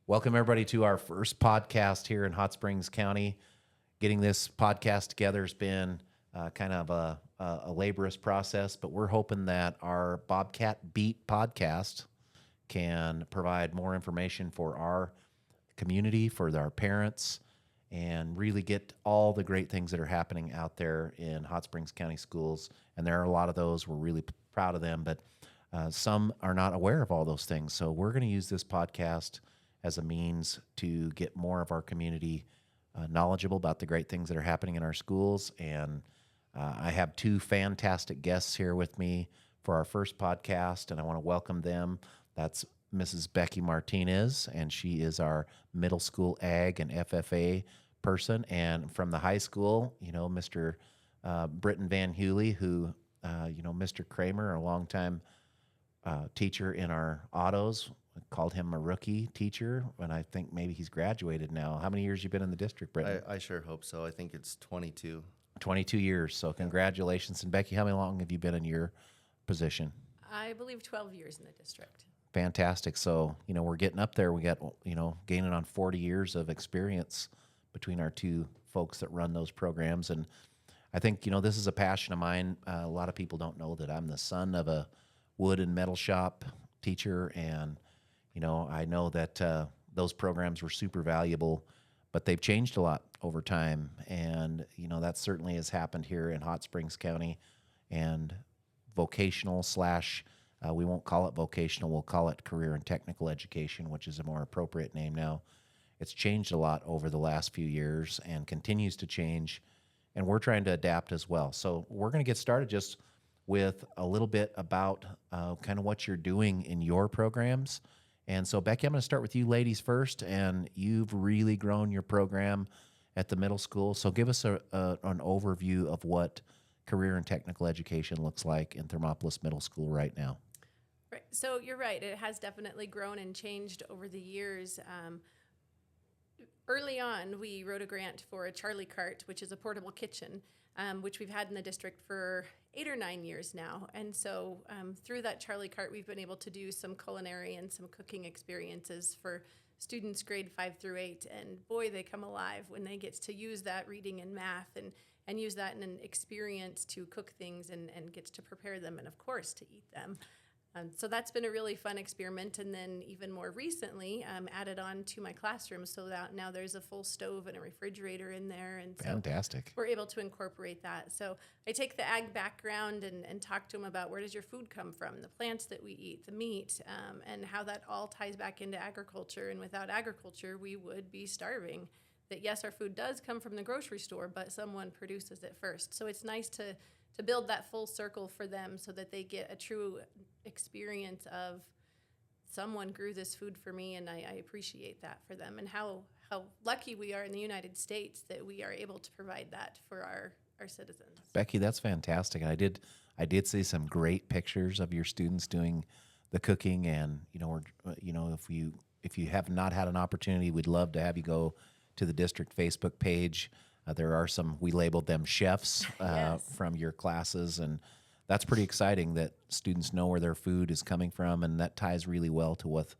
Welcome, everybody, to our first podcast here in Hot Springs County. Getting this podcast together has been kind of a laborious process, but we're hoping that our Bobcat Beat podcast can provide more information for our community, for our parents, and really get all the great things that are happening out there in Hot Springs County schools. And there are a lot of those. We're really proud of them, but some are not aware of all those things. So we're going to use this podcast as a means to get more of our community knowledgeable about the great things that are happening in our schools. And I have two fantastic guests here with me for our first podcast, and I want to welcome them. That's Mrs. Becky Martinez, and she is our middle school ag and FFA person. And from the high school, Mr. Britton Van Hewley, who, Mr. Kramer, a longtime teacher in our autos, called him a rookie teacher, and I think maybe he's graduated now. How many years you been in the district, Britton? I sure hope so. I think it's 22. 22 years, so congratulations. And Becky, how long have you been in your position? I believe 12 years in the district. Fantastic. So, we're getting up there. We got, gaining on 40 years of experience between our two folks that run those programs. And I think, this is a passion of mine. A lot of people don't know that I'm the son of a wood and metal shop teacher, and I know that those programs were super valuable, but they've changed a lot over time. And, that certainly has happened here in Hot Springs County. And vocational slash, we won't call it vocational, we'll call it career and technical education, which is a more appropriate name now. It's changed a lot over the last few years and continues to change. And we're trying to adapt as well. So we're going to get started just with a little bit about kind of what you're doing in your programs. And so, Becky, I'm going to start with you ladies first, and you've really grown your program at the middle school. So give us an overview of what career and technical education looks like in Thermopolis Middle School right now. Right. So you're right. It has definitely grown and changed over the years. Early on, we wrote a grant for a Charlie cart, which is a portable kitchen, which we've had in the district for 8 or 9 years now. And so through that Charlie cart, we've been able to do some culinary and some cooking experiences for students grade 5 through 8. And boy, they come alive when they get to use that reading and math and use that in an experience to cook things and gets to prepare them and, of course, to eat them. So that's been a really fun experiment. And then even more recently, added on to my classroom so that now there's a full stove and a refrigerator in there. And so Fantastic. we're able to incorporate that. So I take the ag background and talk to them about where does your food come from, the plants that we eat, the meat, and how that all ties back into agriculture. And without agriculture, we would be starving. That yes, our food does come from the grocery store, but someone produces it first. So it's nice to build that full circle for them so that they get a true experience of someone grew this food for me, and I appreciate that for them, and how lucky we are in the United States that we are able to provide that for our citizens. Becky, that's fantastic. I did see some great pictures of your students doing the cooking, and if you have not had an opportunity, we'd love to have you go to the district Facebook page. There are some, we labeled them chefs Yes. from your classes, and that's pretty exciting that students know where their food is coming from, and that ties really well to what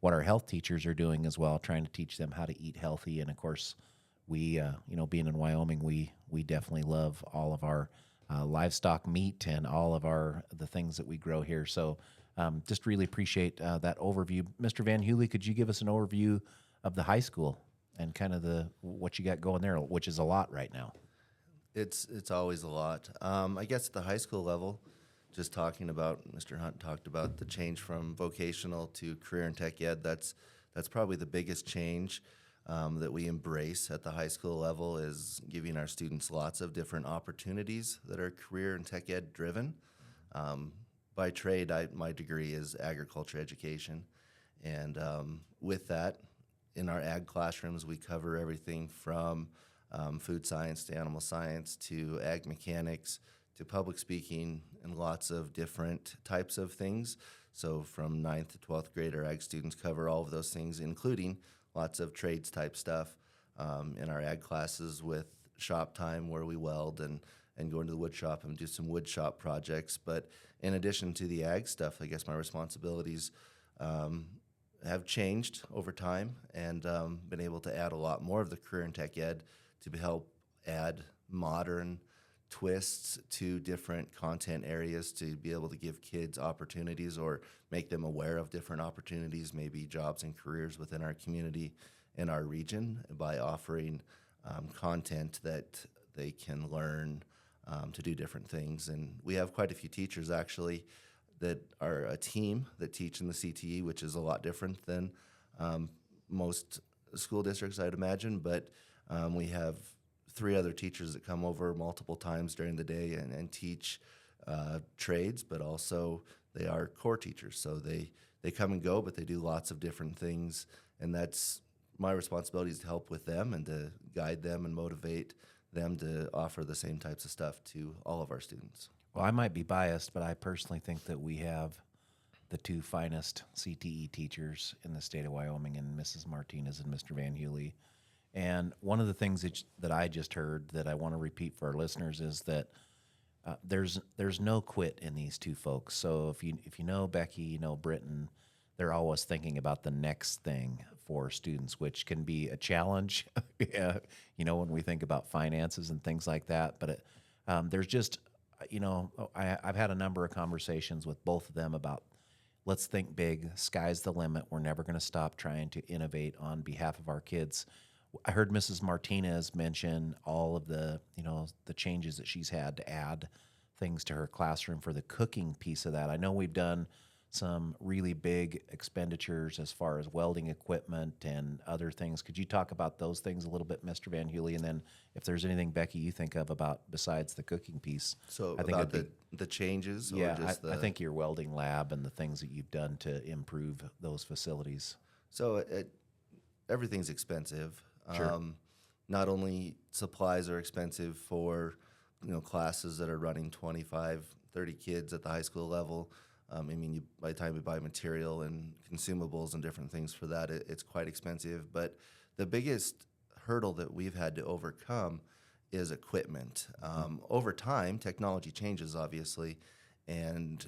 our health teachers are doing as well, trying to teach them how to eat healthy. And of course, we, being in Wyoming, we definitely love all of our livestock meat and all of the things that we grow here. So just really appreciate that overview. Mr. Van Hewley, could you give us an overview of the high school and kind of what you got going there, which is a lot right now? It's always a lot. I guess at the high school level, just talking about, Mr. Hunt talked about the change from vocational to career and tech ed. That's probably the biggest change that we embrace at the high school level, is giving our students lots of different opportunities that are career and tech ed driven. By trade, my degree is agriculture education, and with that, in our ag classrooms, we cover everything from food science to animal science to ag mechanics to public speaking and lots of different types of things. So from 9th to 12th grade, our ag students cover all of those things, including lots of trades type stuff in our ag classes with shop time where we weld and go into the wood shop and do some wood shop projects. But in addition to the ag stuff, I guess my responsibilities have changed over time and been able to add a lot more of the career in tech ed to help add modern twists to different content areas to be able to give kids opportunities or make them aware of different opportunities, maybe jobs and careers within our community and our region by offering content that they can learn to do different things. And we have quite a few teachers actually that are a team that teach in the CTE, which is a lot different than most school districts, I'd imagine. But we have 3 other teachers that come over multiple times during the day and teach trades, but also they are core teachers. So they come and go, but they do lots of different things. And that's my responsibility, is to help with them and to guide them and motivate them to offer the same types of stuff to all of our students. Well, I might be biased, but I personally think that we have the 2 finest CTE teachers in the state of Wyoming, and Mrs. Martinez and Mr. Van Heuly. And one of the things that I just heard that I want to repeat for our listeners is that there's no quit in these 2 folks. So if you know Becky, you know Britton, they're always thinking about the next thing for students, which can be a challenge, yeah, when we think about finances and things like that. But there's just, I've had a number of conversations with both of them about, let's think big, sky's the limit. We're never going to stop trying to innovate on behalf of our kids. I heard Mrs. Martinez mention all of the changes that she's had to add things to her classroom for the cooking piece of that. I know we've done some really big expenditures as far as welding equipment and other things. Could you talk about those things a little bit, Mr. Van Heuly? And then if there's anything, Becky, you think of about besides the cooking piece. So I think about the changes? Yeah, or just I think your welding lab and the things that you've done to improve those facilities. So everything's expensive. Sure. Not only supplies are expensive for classes that are running 25, 30 kids at the high school level. By the time you buy material and consumables and different things for that, it's quite expensive. But the biggest hurdle that we've had to overcome is equipment. Over time, technology changes, obviously. And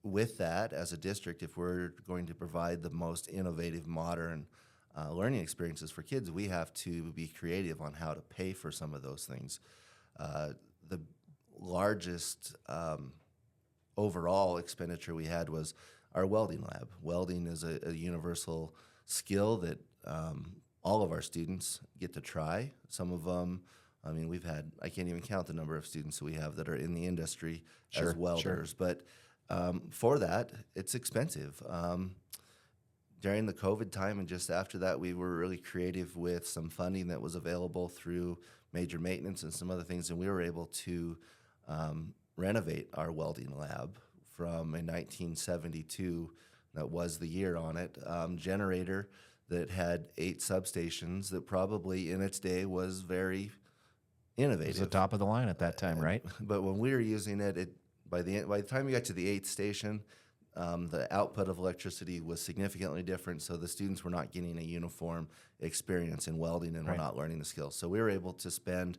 with that, as a district, if we're going to provide the most innovative, modern learning experiences for kids, we have to be creative on how to pay for some of those things. The largest overall expenditure we had was our welding lab. Welding is a universal skill that all of our students get to try. Some of them, we've had, I can't even count the number of students that we have that are in the industry as welders. Sure. But for that, it's expensive. During the COVID time and just after that, we were really creative with some funding that was available through major maintenance and some other things, and we were able to renovate our welding lab from a 1972, that was the year on it, generator that had 8 substations that probably in its day was very innovative. It was the top of the line at that time, right? But when we were using it, by the time we got to the 8th station, the output of electricity was significantly different, so the students were not getting a uniform experience in welding and were not learning the skills. So we were able to spend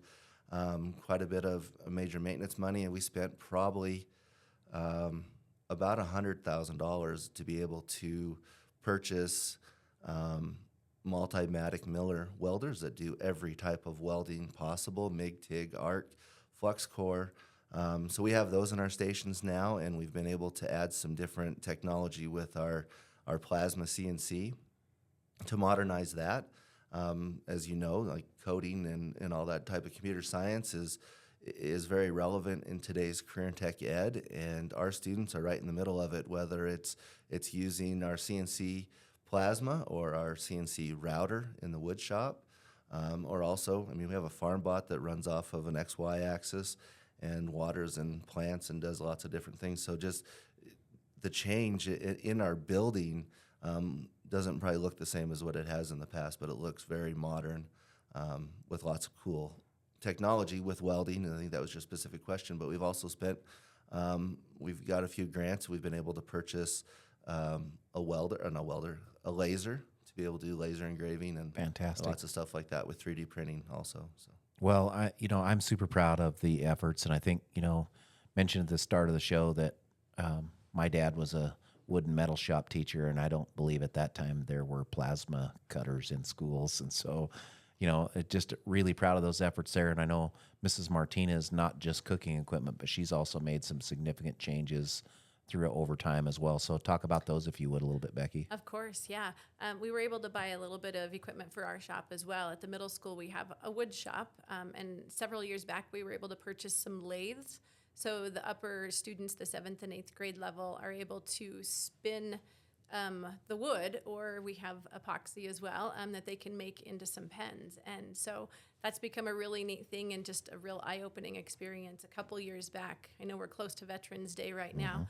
quite a bit of major maintenance money, and we spent probably about $100,000 to be able to purchase multi-matic Miller welders that do every type of welding possible: MIG, TIG, arc, flux core. So we have those in our stations now, and we've been able to add some different technology with our plasma CNC to modernize that. As you know, like coding and all that type of computer science is very relevant in today's career in tech ed, and our students are right in the middle of it, whether it's using our CNC plasma or our CNC router in the wood shop, or also, we have a farm bot that runs off of an XY axis and waters and plants and does lots of different things. So just the change in our building doesn't probably look the same as what it has in the past, but it looks very modern with lots of cool technology with welding. And I think that was your specific question, but we've also spent, we've got a few grants. We've been able to purchase a laser to be able to do laser engraving and Fantastic. Lots of stuff like that with 3D printing also. So. Well, I'm super proud of the efforts, and I think, mentioned at the start of the show that my dad was a wood and metal shop teacher, and I don't believe at that time there were plasma cutters in schools. And so, just really proud of those efforts there. And I know Mrs. Martinez, not just cooking equipment, but she's also made some significant changes through over time as well. So talk about those, if you would, a little bit, Becky. Of course, yeah. We were able to buy a little bit of equipment for our shop as well. At the middle school, we have a wood shop, and several years back, we were able to purchase some lathes. So the upper students, the 7th and 8th grade level, are able to spin the wood, or we have epoxy as well, that they can make into some pens. And so that's become a really neat thing and just a real eye-opening experience. A couple years back, I know we're close to Veterans Day right now,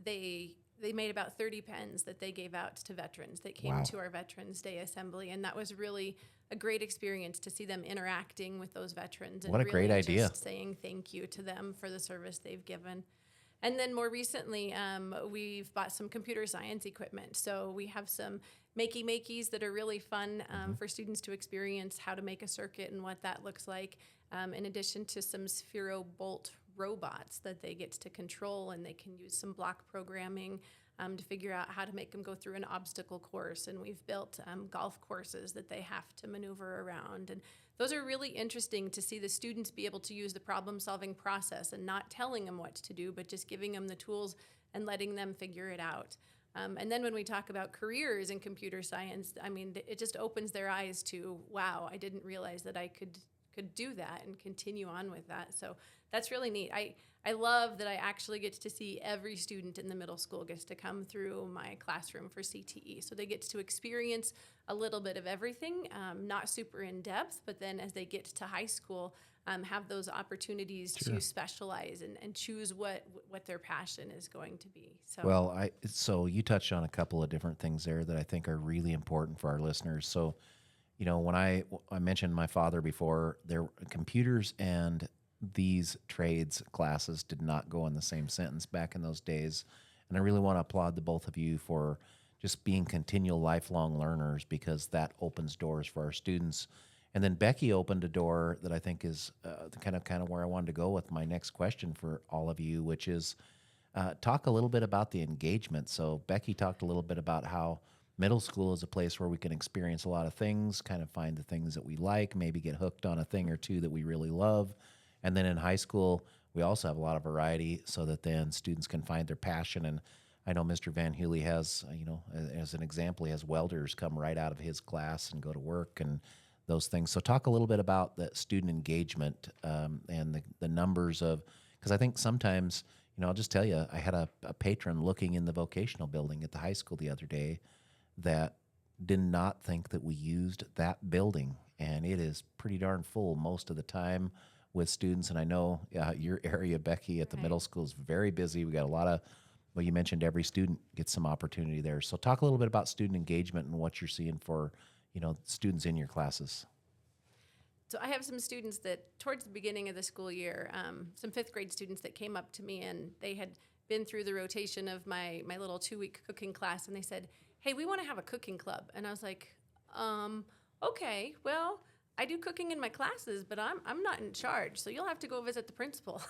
they made about 30 pens that they gave out to veterans that came to our Veterans Day assembly, and that was really a great experience to see them interacting with those veterans and what a really great idea. just saying thank you to them for the service they've given. And then more recently, we've bought some computer science equipment. So we have some makey-makeys that are really fun for students to experience how to make a circuit and what that looks like, in addition to some Sphero Bolt robots that they get to control, and they can use some block programming to figure out how to make them go through an obstacle course. And we've built golf courses that they have to maneuver around. And those are really interesting to see the students be able to use the problem-solving process and not telling them what to do, but just giving them the tools and letting them figure it out. And then when we talk about careers in computer science, I mean, it just opens their eyes to, wow, I didn't realize that I could do that and continue on with that. So that's really neat. I love that I actually get to see every student in the middle school gets to come through my classroom for CTE. So they get to experience a little bit of everything, not super in depth, but then as they get to high school, have those opportunities to specialize and choose what their passion is going to be. So so you touched on a couple of different things there that I think are really important for our listeners. So, when I mentioned my father before, there computers and these trades classes did not go in the same sentence back in those days. And I really want to applaud the both of you for just being continual lifelong learners, because that opens doors for our students. And then Becky opened a door that I think is kind of where I wanted to go with my next question for all of you, which is talk a little bit about the engagement. So Becky talked a little bit about how middle school is a place where we can experience a lot of things, kind of find the things that we like, maybe get hooked on a thing or two that we really love. And then in high school, we also have a lot of variety so that then students can find their passion. And I know Mr. Van Hewley has, as an example, he has welders come right out of his class and go to work and those things. So talk a little bit about the student engagement and the numbers of, because I think sometimes, I'll just tell you, I had a patron looking in the vocational building at the high school the other day that did not think that we used that building. And it is pretty darn full most of the time with students. And I know your area, Becky, at the middle school is very busy. We got a lot of, you mentioned every student gets some opportunity there. So talk a little bit about student engagement and what you're seeing for, students in your classes. So I have some students that towards the beginning of the school year, some 5th grade students that came up to me, and they had been through the rotation of my little 2-week cooking class, and they said, hey, we want to have a cooking club. And I was like, okay, well, I do cooking in my classes, but I'm not in charge, so you'll have to go visit the principal.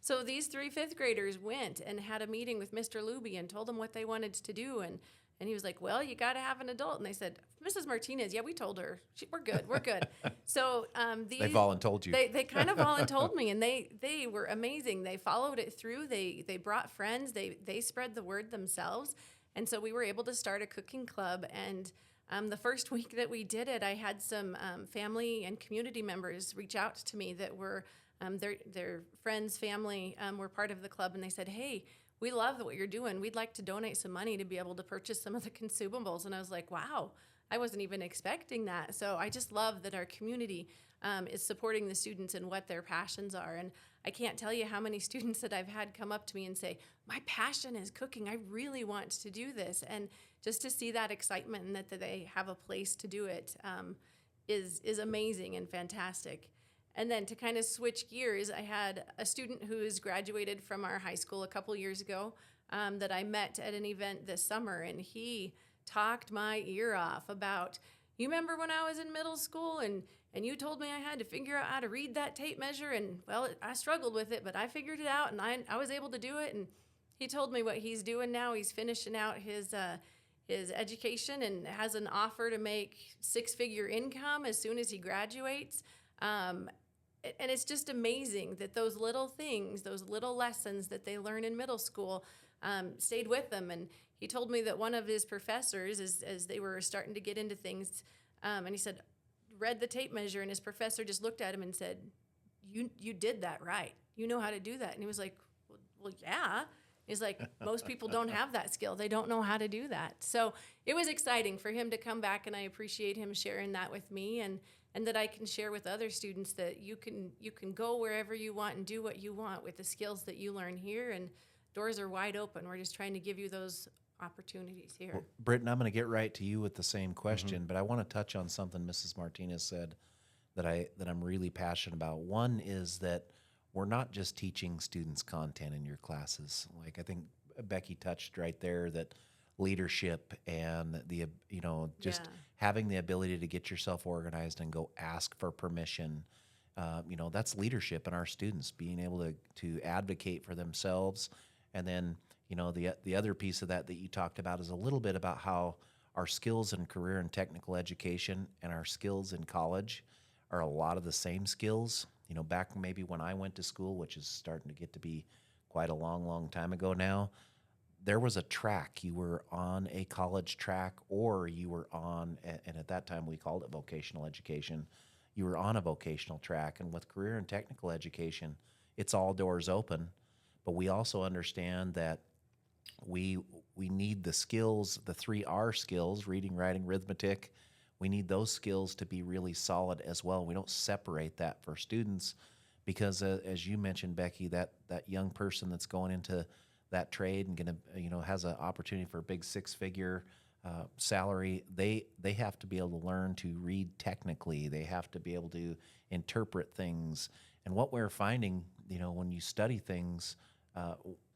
So these 3 5th graders went and had a meeting with Mr. Luby and told him what they wanted to do, and he was like, well, you got to have an adult. And they said, Mrs. Martinez, yeah, we told her. We're good. So they voluntold you. They kind of voluntold me, and they were amazing. They followed it through. They brought friends. They spread the word themselves. And so we were able to start a cooking club. And the first week that we did it, I had some family and community members reach out to me that were their friends, family were part of the club, and they said, hey, we love what you're doing. We'd like to donate some money to be able to purchase some of the consumables. And I was like, wow, I wasn't even expecting that. So I just love that our community is supporting the students and what their passions are. And I can't tell you how many students that I've had come up to me and say, my passion is cooking. I really want to do this. And just to see that excitement and that they have a place to do it is amazing and fantastic. And then to kind of switch gears, I had a student who has graduated from our high school a couple years ago that I met at an event this summer, and he talked my ear off about, you remember when I was in middle school and you told me I had to figure out how to read that tape measure, and well, I struggled with it, but I figured it out, and I was able to do it. And He told me what he's doing now. He's finishing out his education and has an offer to make six-figure income as soon as he graduates. And it's just amazing that those little things, those little lessons that they learn in middle school, stayed with them. And he told me that one of his professors, as they were starting to get into things, and he said, read the tape measure, and his professor just looked at him and said, you did that right. You know how to do that. And he was like, well, yeah. He's like, most people don't have that skill. They don't know how to do that. So it was exciting for him to come back, and I appreciate him sharing that with me, and that I can share with other students that you can go wherever you want and do what you want with the skills that you learn here, and doors are wide open. We're just trying to give you those opportunities here. Well, Britton, I'm going to get right to you with the same question, but I want to touch on something Mrs. Martinez said that I'm really passionate about. One is that we're not just teaching students content in your classes. Like I think Becky touched right there, that leadership and just having the ability to get yourself organized and go ask for permission. That's leadership in our students, being able to advocate for themselves. And then, the other piece of that you talked about is a little bit about how our skills in career and technical education and our skills in college are a lot of the same skills. Back maybe when I went to school, which is starting to get to be quite a long, long time ago now, there was a track. You were on a college track, or you were on, and at that time we called it vocational education, you were on a vocational track. And with career and technical education, it's all doors open. But we also understand that we need the skills, the 3R skills, reading, writing, arithmetic. We need those skills to be really solid as well. We don't separate that for students because, as you mentioned, Becky, that young person that's going into that trade and going to, has an opportunity for a big six-figure salary, they have to be able to learn to read technically. They have to be able to interpret things. And what we're finding, when you study things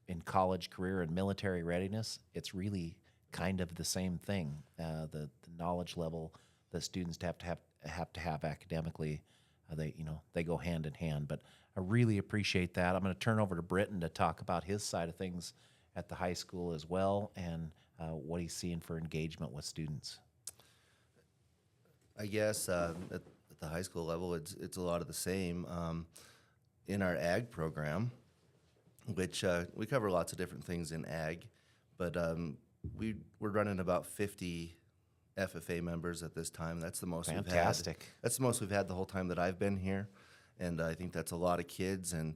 in college, career, and military readiness, it's really kind of the same thing. The knowledge level that students have to have academically, they go hand in hand. But I really appreciate that. I'm going to turn over to Britton to talk about his side of things at the high school as well, and what he's seeing for engagement with students. I guess at the high school level, it's a lot of the same. In our ag program, which we cover lots of different things in ag, but we're running about 50 FFA members at this time. That's the most Fantastic. we've had. That's the most we've had the whole time that I've been here, and I think that's a lot of kids. And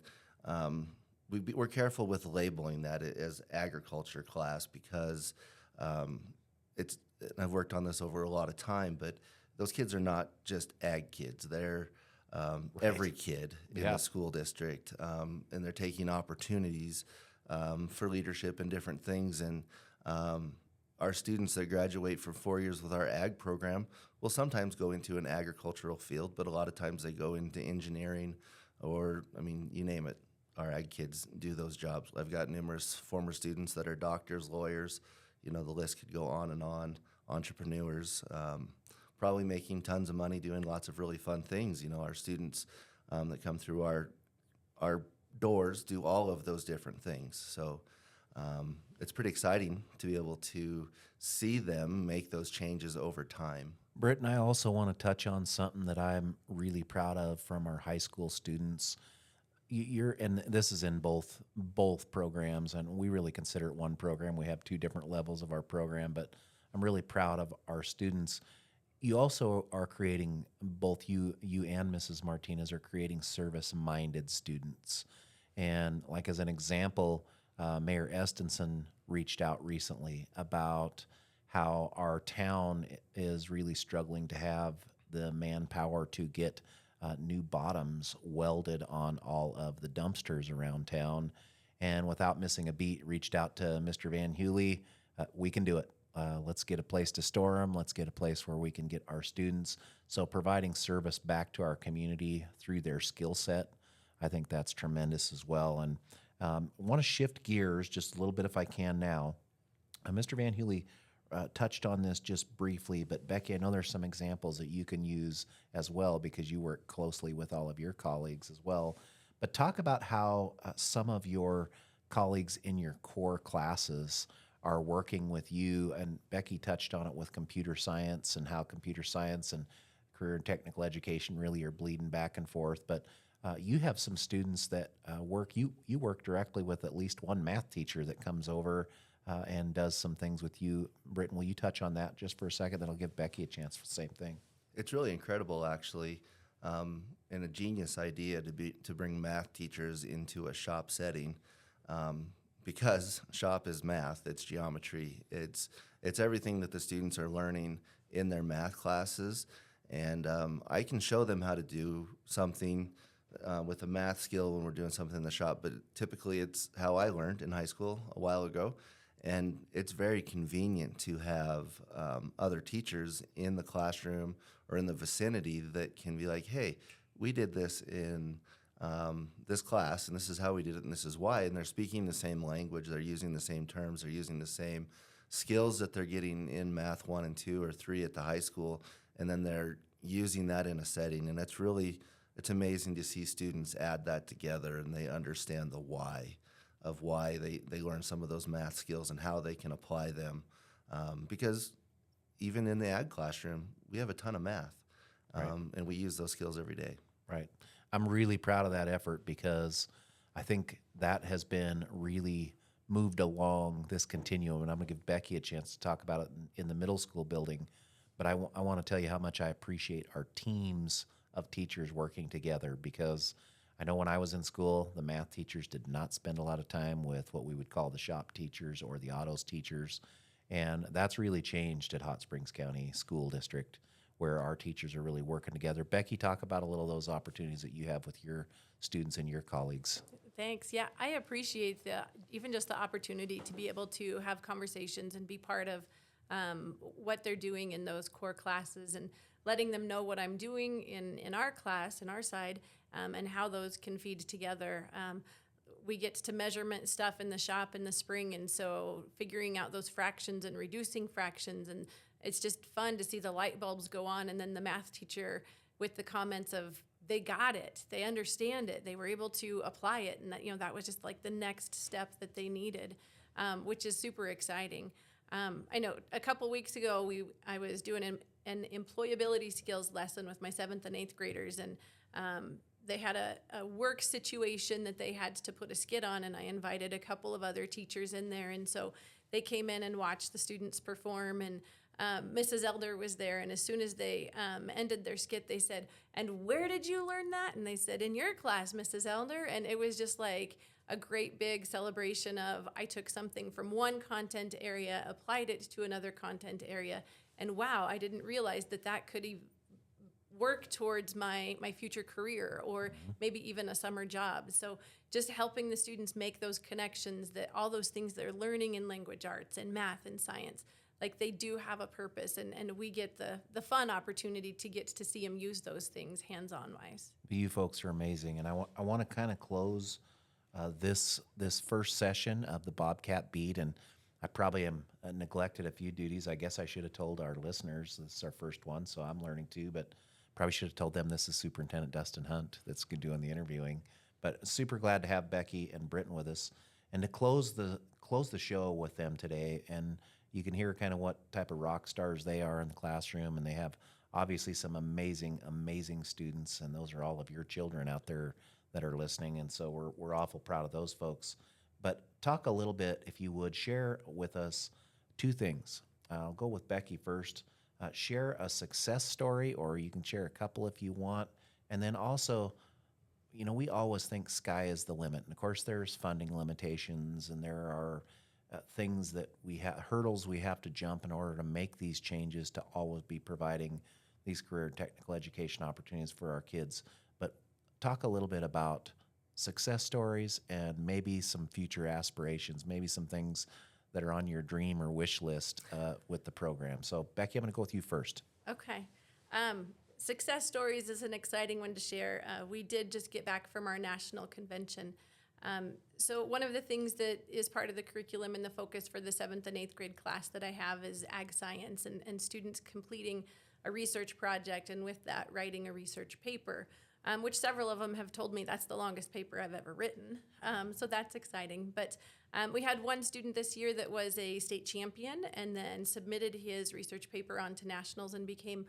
we're careful with labeling that as agriculture class because it's. And I've worked on this over a lot of time, but those kids are not just ag kids. They're every kid in the school district, and they're taking opportunities for leadership and different things. And our students that graduate for 4 years with our ag program will sometimes go into an agricultural field, but a lot of times they go into engineering or, you name it. Our ag kids do those jobs. I've got numerous former students that are doctors, lawyers, the list could go on and on, entrepreneurs, probably making tons of money doing lots of really fun things. Our students that come through our doors do all of those different things. So it's pretty exciting to be able to see them make those changes over time. Britton, I also want to touch on something that I'm really proud of from our high school students. And this is in both programs, and we really consider it one program. We have two different levels of our program, but I'm really proud of our students. You also are creating, both you and Mrs. Martinez are creating service-minded students. And like as an example, Mayor Estenson reached out recently about how our town is really struggling to have the manpower to get new bottoms welded on all of the dumpsters around town. And without missing a beat, reached out to Mr. Van Hewley. We can do it. Let's get a place to store them. Let's get a place where we can get our students. So providing service back to our community through their skill set, I think that's tremendous as well. And I want to shift gears just a little bit if I can now. Mr. Van Hewley touched on this just briefly, but Becky, I know there's some examples that you can use as well because you work closely with all of your colleagues as well. But talk about how some of your colleagues in your core classes are working with you. And Becky touched on it with computer science and how computer science and career and technical education really are bleeding back and forth. But you have some students that you work directly with at least one math teacher that comes over and does some things with you. Britton, will you touch on that just for a second? That'll give Becky a chance for the same thing. It's really incredible, actually, and a genius idea to bring math teachers into a shop setting, because shop is math, it's geometry, it's everything that the students are learning in their math classes, and I can show them how to do something with a math skill when we're doing something in the shop, but typically it's how I learned in high school a while ago. And it's very convenient to have other teachers in the classroom or in the vicinity that can be like, hey, we did this in this class, and this is how we did it, and this is why. And they're speaking the same language, they're using the same terms, they're using the same skills that they're getting in Math 1 and 2 or 3 at the high school, and then they're using that in a setting. And it's amazing to see students add that together, and they understand the why of why they learn some of those math skills and how they can apply them. Because even in the ag classroom, we have a ton of math, and we use those skills every day. Right. I'm really proud of that effort because I think that has been really moved along this continuum. And I'm going to give Becky a chance to talk about it in the middle school building. But I want to tell you how much I appreciate our teams of teachers working together, because I know when I was in school, the math teachers did not spend a lot of time with what we would call the shop teachers or the autos teachers. And that's really changed at Hot Springs County School District, where our teachers are really working together. Becky, talk about a little of those opportunities that you have with your students and your colleagues. Thanks. Yeah, I appreciate even just the opportunity to be able to have conversations and be part of what they're doing in those core classes, and letting them know what I'm doing in our class, in our side, and how those can feed together. We get to measurement stuff in the shop in the spring, and so figuring out those fractions and reducing fractions, and it's just fun to see the light bulbs go on, and then the math teacher with the comments of, they got it, they understand it, they were able to apply it, and that was just like the next step that they needed, which is super exciting. I know a couple weeks ago I was doing an employability skills lesson with my 7th and 8th graders, and they had a work situation that they had to put a skit on, and I invited a couple of other teachers in there, and so they came in and watched the students perform, and Mrs. Elder was there, and as soon as they ended their skit, they said, "And where did you learn that?" And they said, "In your class, Mrs. Elder." And it was just like a great big celebration of, I took something from one content area, applied it to another content area, and wow, I didn't realize that could work towards my future career, or maybe even a summer job. So just helping the students make those connections, that all those things they're learning in language arts and math and science, like they do have a purpose, and we get the fun opportunity to get to see them use those things hands-on wise. You folks are amazing, and I want to kind of close this first session of the Bobcat Beat, and I probably am neglected a few duties. I guess I should have told our listeners this is our first one, so I'm learning too, but probably should have told them this is Superintendent Dustin Hunt that's doing the interviewing. But super glad to have Becky and Britton with us, and to close the show with them today. And you can hear kind of what type of rock stars they are in the classroom, and they have obviously some amazing, amazing students, and those are all of your children out there that are listening, and so we're awful proud of those folks. But talk a little bit, if you would, share with us two things. I'll go with Becky first. Share a success story, or you can share a couple if you want, and then also, we always think sky is the limit, and of course there's funding limitations, and there are things that hurdles we have to jump in order to make these changes, to always be providing these career and technical education opportunities for our kids. But talk a little bit about success stories and maybe some future aspirations, maybe some things that are on your dream or wish list with the program. So Becky, I'm going to go with you first. Okay. Success stories is an exciting one to share. We did just get back from our national convention. So one of the things that is part of the curriculum and the focus for the 7th and 8th grade class that I have is ag science, and students completing a research project, and with that writing a research paper. which several of them have told me that's the longest paper I've ever written. So that's exciting. But we had one student this year that was a state champion and then submitted his research paper onto nationals and became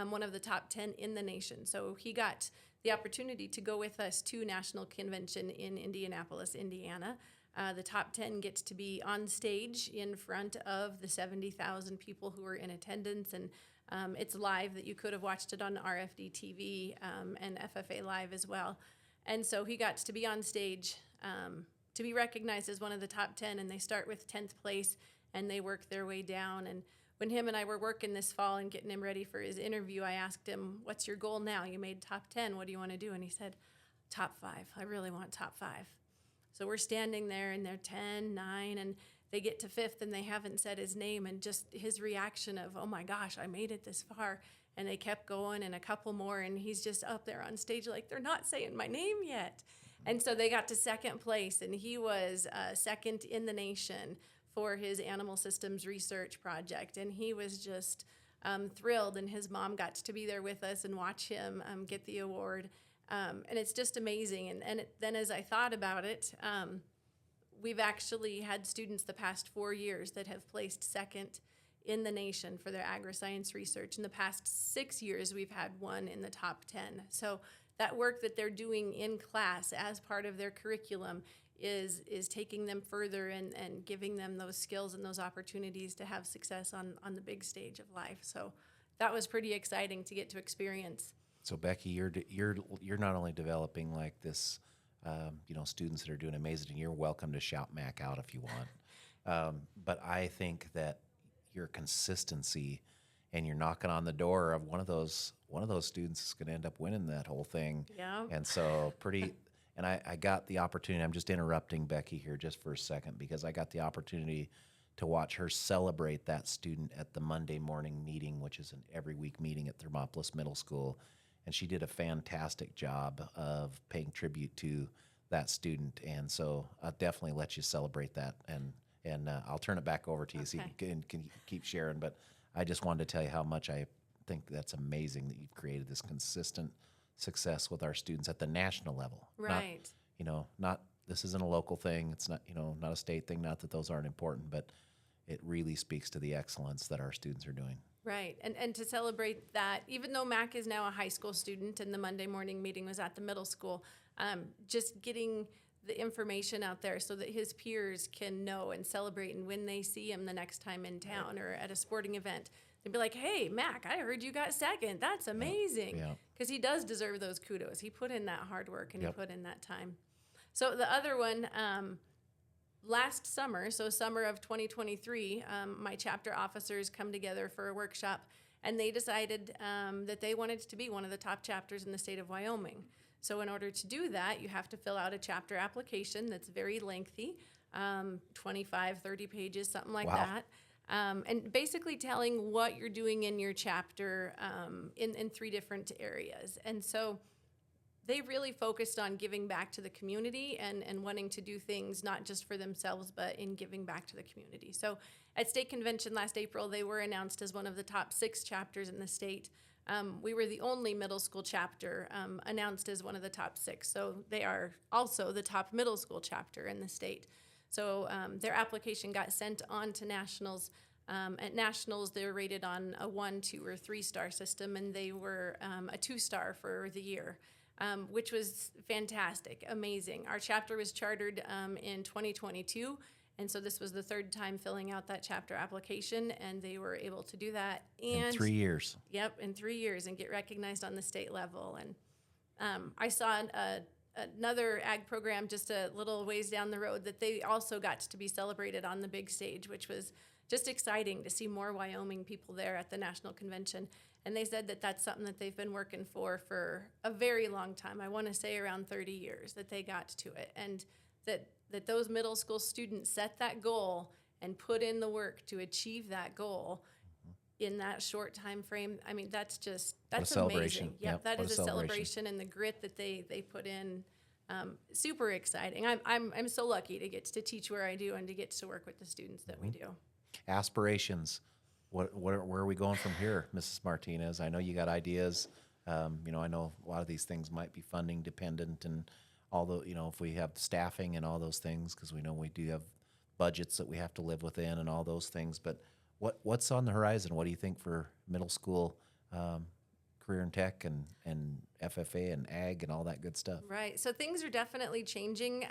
one of the top 10 in the nation. So he got the opportunity to go with us to national convention in Indianapolis, Indiana. The top 10 gets to be on stage in front of the 70,000 people who were in attendance, and it's live that you could have watched it on RFD TV and FFA Live as well. And so he got to be on stage to be recognized as one of the top 10, and they start with 10th place and they work their way down. And when him and I were working this fall and getting him ready for his interview, I asked him, what's your goal now? You made top 10. What do you want to do? And he said, top 5. I really want top 5. So we're standing there and they're 10, 9, and they get to 5th and they haven't said his name, and just his reaction of, oh my gosh, I made it this far. And they kept going and a couple more, and he's just up there on stage like, they're not saying my name yet. And so they got to 2nd place, and he was 2nd in the nation for his animal systems research project. And he was just thrilled, and his mom got to be there with us and watch him get the award. And it's just amazing. And then as I thought about it, we've actually had students the past 4 years that have placed 2nd in the nation for their agri-science research. In the past 6 years, we've had one in the top 10. So that work that they're doing in class as part of their curriculum is taking them further and giving them those skills and those opportunities to have success on the big stage of life. So that was pretty exciting to get to experience. So Becky, you're not only developing like this, students that are doing amazing, and you're welcome to shout Mac out if you want. But I think that your consistency and you're knocking on the door of one of those students is going to end up winning that whole thing. Yeah. And so and I got the opportunity. I'm just interrupting Becky here just for a second because I got the opportunity to watch her celebrate that student at the Monday morning meeting, which is an every week meeting at Thermopolis Middle School. And she did a fantastic job of paying tribute to that student. And so I'll definitely let you celebrate that. And I'll turn it back over to you so you can keep sharing. But I just wanted to tell you how much I think that's amazing that you've created this consistent success with our students at the national level. Right. This isn't a local thing. It's not, not a state thing. Not that those aren't important, but it really speaks to the excellence that our students are doing. Right. And to celebrate that, even though Mac is now a high school student and the Monday morning meeting was at the middle school, just getting the information out there so that his peers can know and celebrate, and when they see him the next time in town or at a sporting event, they'd be like, hey, Mac, I heard you got 2nd. That's amazing. Because he does deserve those kudos. He put in that hard work and he put in that time. So the other one, last summer, so summer of 2023, my chapter officers come together for a workshop, and they decided that they wanted to be one of the top chapters in the state of Wyoming. So in order to do that, you have to fill out a chapter application that's very lengthy, 25, 30 pages, something like that. And basically telling what you're doing in your chapter in 3 different areas. And so they really focused on giving back to the community and wanting to do things not just for themselves, but in giving back to the community. So at state convention last April, they were announced as one of the top 6 chapters in the state. We were the only middle school chapter announced as one of the top 6. So they are also the top middle school chapter in the state. So their application got sent on to nationals. At nationals, they were rated on a 1, 2, or 3-star system, and they were a 2-star for the year. Which was fantastic, amazing. Our chapter was chartered in 2022, and so this was the 3rd time filling out that chapter application, and they were able to do that. And in 3 years. Yep, in 3 years, and get recognized on the state level. And I saw another ag program just a little ways down the road that they also got to be celebrated on the big stage, which was just exciting to see more Wyoming people there at the national convention. And they said that that's something that they've been working for a very long time. I want to say around 30 years that they got to it. And that those middle school students set that goal and put in the work to achieve that goal in that short time frame. I mean, that's celebration. Amazing. Yep, that is a celebration, and the grit that they put in, super exciting. I'm so lucky to get to teach where I do and to get to work with the students that we do. Aspirations. Where are we going from here, Mrs. Martinez? I know you got ideas I know a lot of these things might be funding dependent, and although, if we have staffing and all those things, because we know we do have budgets that we have to live within and all those things. But what's on the horizon? What do you think for middle school career and tech and FFA and ag and all that good stuff? Right. So things are definitely changing.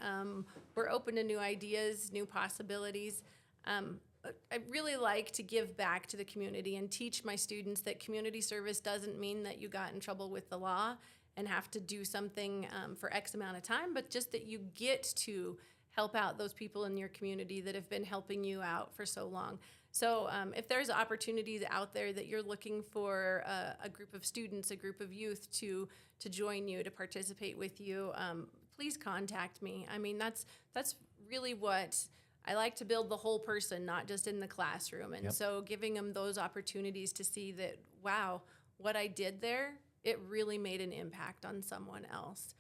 We're open to new ideas, new possibilities. I really like to give back to the community and teach my students that community service doesn't mean that you got in trouble with the law and have to do something for X amount of time, but just that you get to help out those people in your community that have been helping you out for so long. So if there's opportunities out there that you're looking for a group of students, a group of youth to join you, to participate with you, please contact me. I mean, that's really what I like, to build the whole person, not just in the classroom. And so giving them those opportunities to see that, wow, what I did there, it really made an impact on someone else.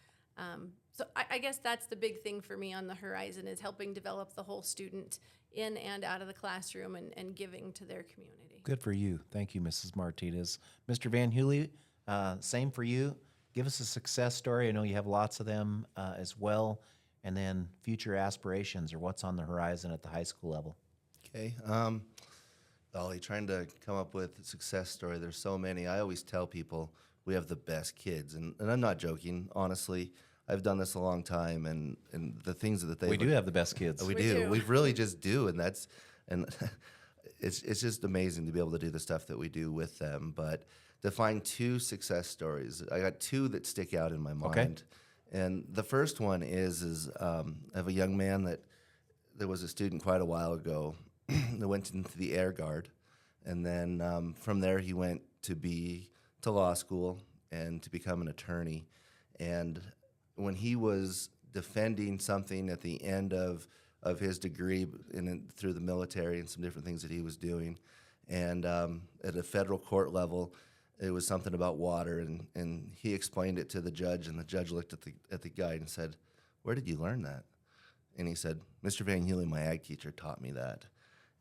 So I guess that's the big thing for me on the horizon, is helping develop the whole student in and out of the classroom and giving to their community. Good for you. Thank you, Mrs. Martinez. Mr. Van Hule, same for you. Give us a success story. I know you have lots of them as well. And then future aspirations, or what's on the horizon at the high school level. Okay. Ollie, trying to come up with a success story. There's so many. I always tell people we have the best kids, and I'm not joking. Honestly, I've done this a long time, and the things that they We do have the best kids. We We do. do. We really just do, and it's just amazing to be able to do the stuff that we do with them. But to find two success stories, I got two that stick out in my mind. Okay. And the first one is I have a young man that there was a student quite a while ago that went into the Air Guard, and then from there he went to law school and to become an attorney. And when he was defending something at the end of his degree through the military and some different things that he was doing, and at a federal court level, it was something about water, and he explained it to the judge, and the judge looked at the guy and said, "Where did you learn that?" And he said, "Mr. Van Hule, my ag teacher taught me that."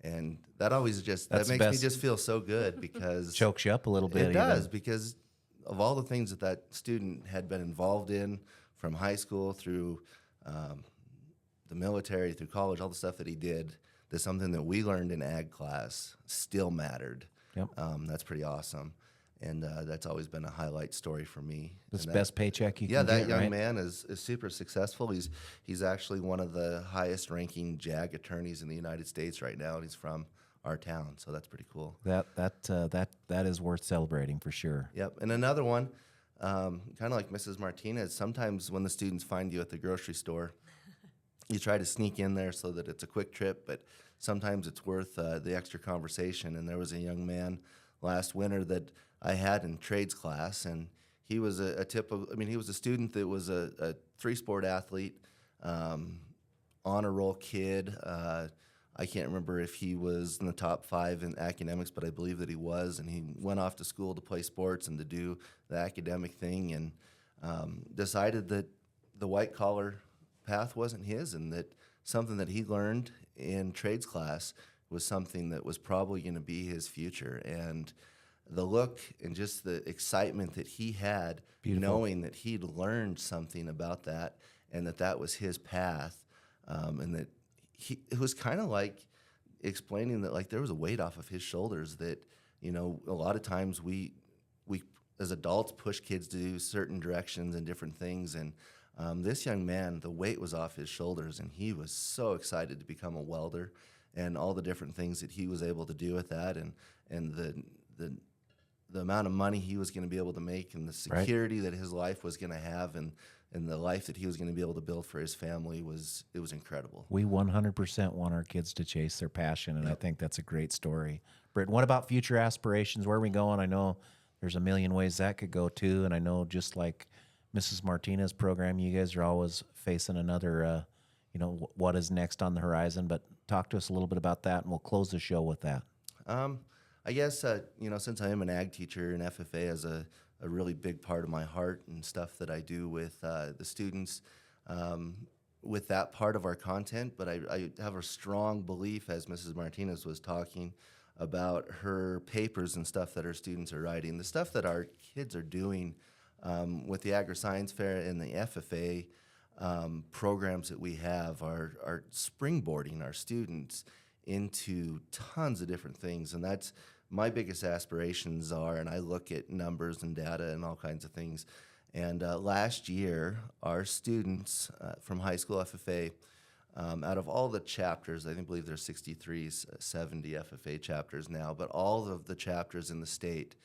And that always That's that the makes me best. just feel so good, because Chokes you up a little bit. it does, even. because of all the things that student had been involved in from high school through the military, through college, all the stuff that he did, that's something that we learned in ag class still mattered. Yep. That's pretty awesome. And that's always been a highlight story for me. This And best paycheck you yeah, can that get, young right? man is super successful. He's actually one of the highest ranking JAG attorneys in the United States right now, and he's from our town, so that's pretty cool. That is worth celebrating for sure. Yep. And another one, kind of like Mrs. Martinez, sometimes when the students find you at the grocery store, you try to sneak in there so that it's a quick trip, but sometimes it's worth the extra conversation. And there was a young man last winter that I had in trades class, and he was he was a student that was a three-sport athlete, honor roll kid. I can't remember if he was in the top 5 in academics, but I believe that he was, and he went off to school to play sports and to do the academic thing, and decided that the white-collar path wasn't his, and that something that he learned in trades class was something that was probably going to be his future. And the look and just the excitement that he had, Beautiful. knowing that he'd learned something about that, and that was his path, and that it was kind of like explaining that, like, there was a weight off of his shoulders that, a lot of times we as adults push kids to do certain directions and different things, and this young man, the weight was off his shoulders, and he was so excited to become a welder, and all the different things that he was able to do with that, and the amount of money he was going to be able to make, and the security that his life was going to have, and the life that he was going to be able to build for his family was incredible. We 100% want our kids to chase their passion, and I think that's a great story. Britton, what about future aspirations? Where are we going? I know there's a million ways that could go too, and I know just like Mrs. Martinez's program, you guys are always facing another, what is next on the horizon. But talk to us a little bit about that, and we'll close the show with that. I guess, since I am an ag teacher, and FFA is a really big part of my heart and stuff that I do with the students, with that part of our content. But I have a strong belief, as Mrs. Martinez was talking, about her papers and stuff that her students are writing. The stuff that our kids are doing with the Agri-Science Fair and the FFA programs that we have are springboarding our students into tons of different things. And that's my biggest aspirations are, and I look at numbers and data and all kinds of things. And last year, our students from high school FFA, out of all the chapters, I believe there's 63, 70 FFA chapters now, but all of the chapters in the state,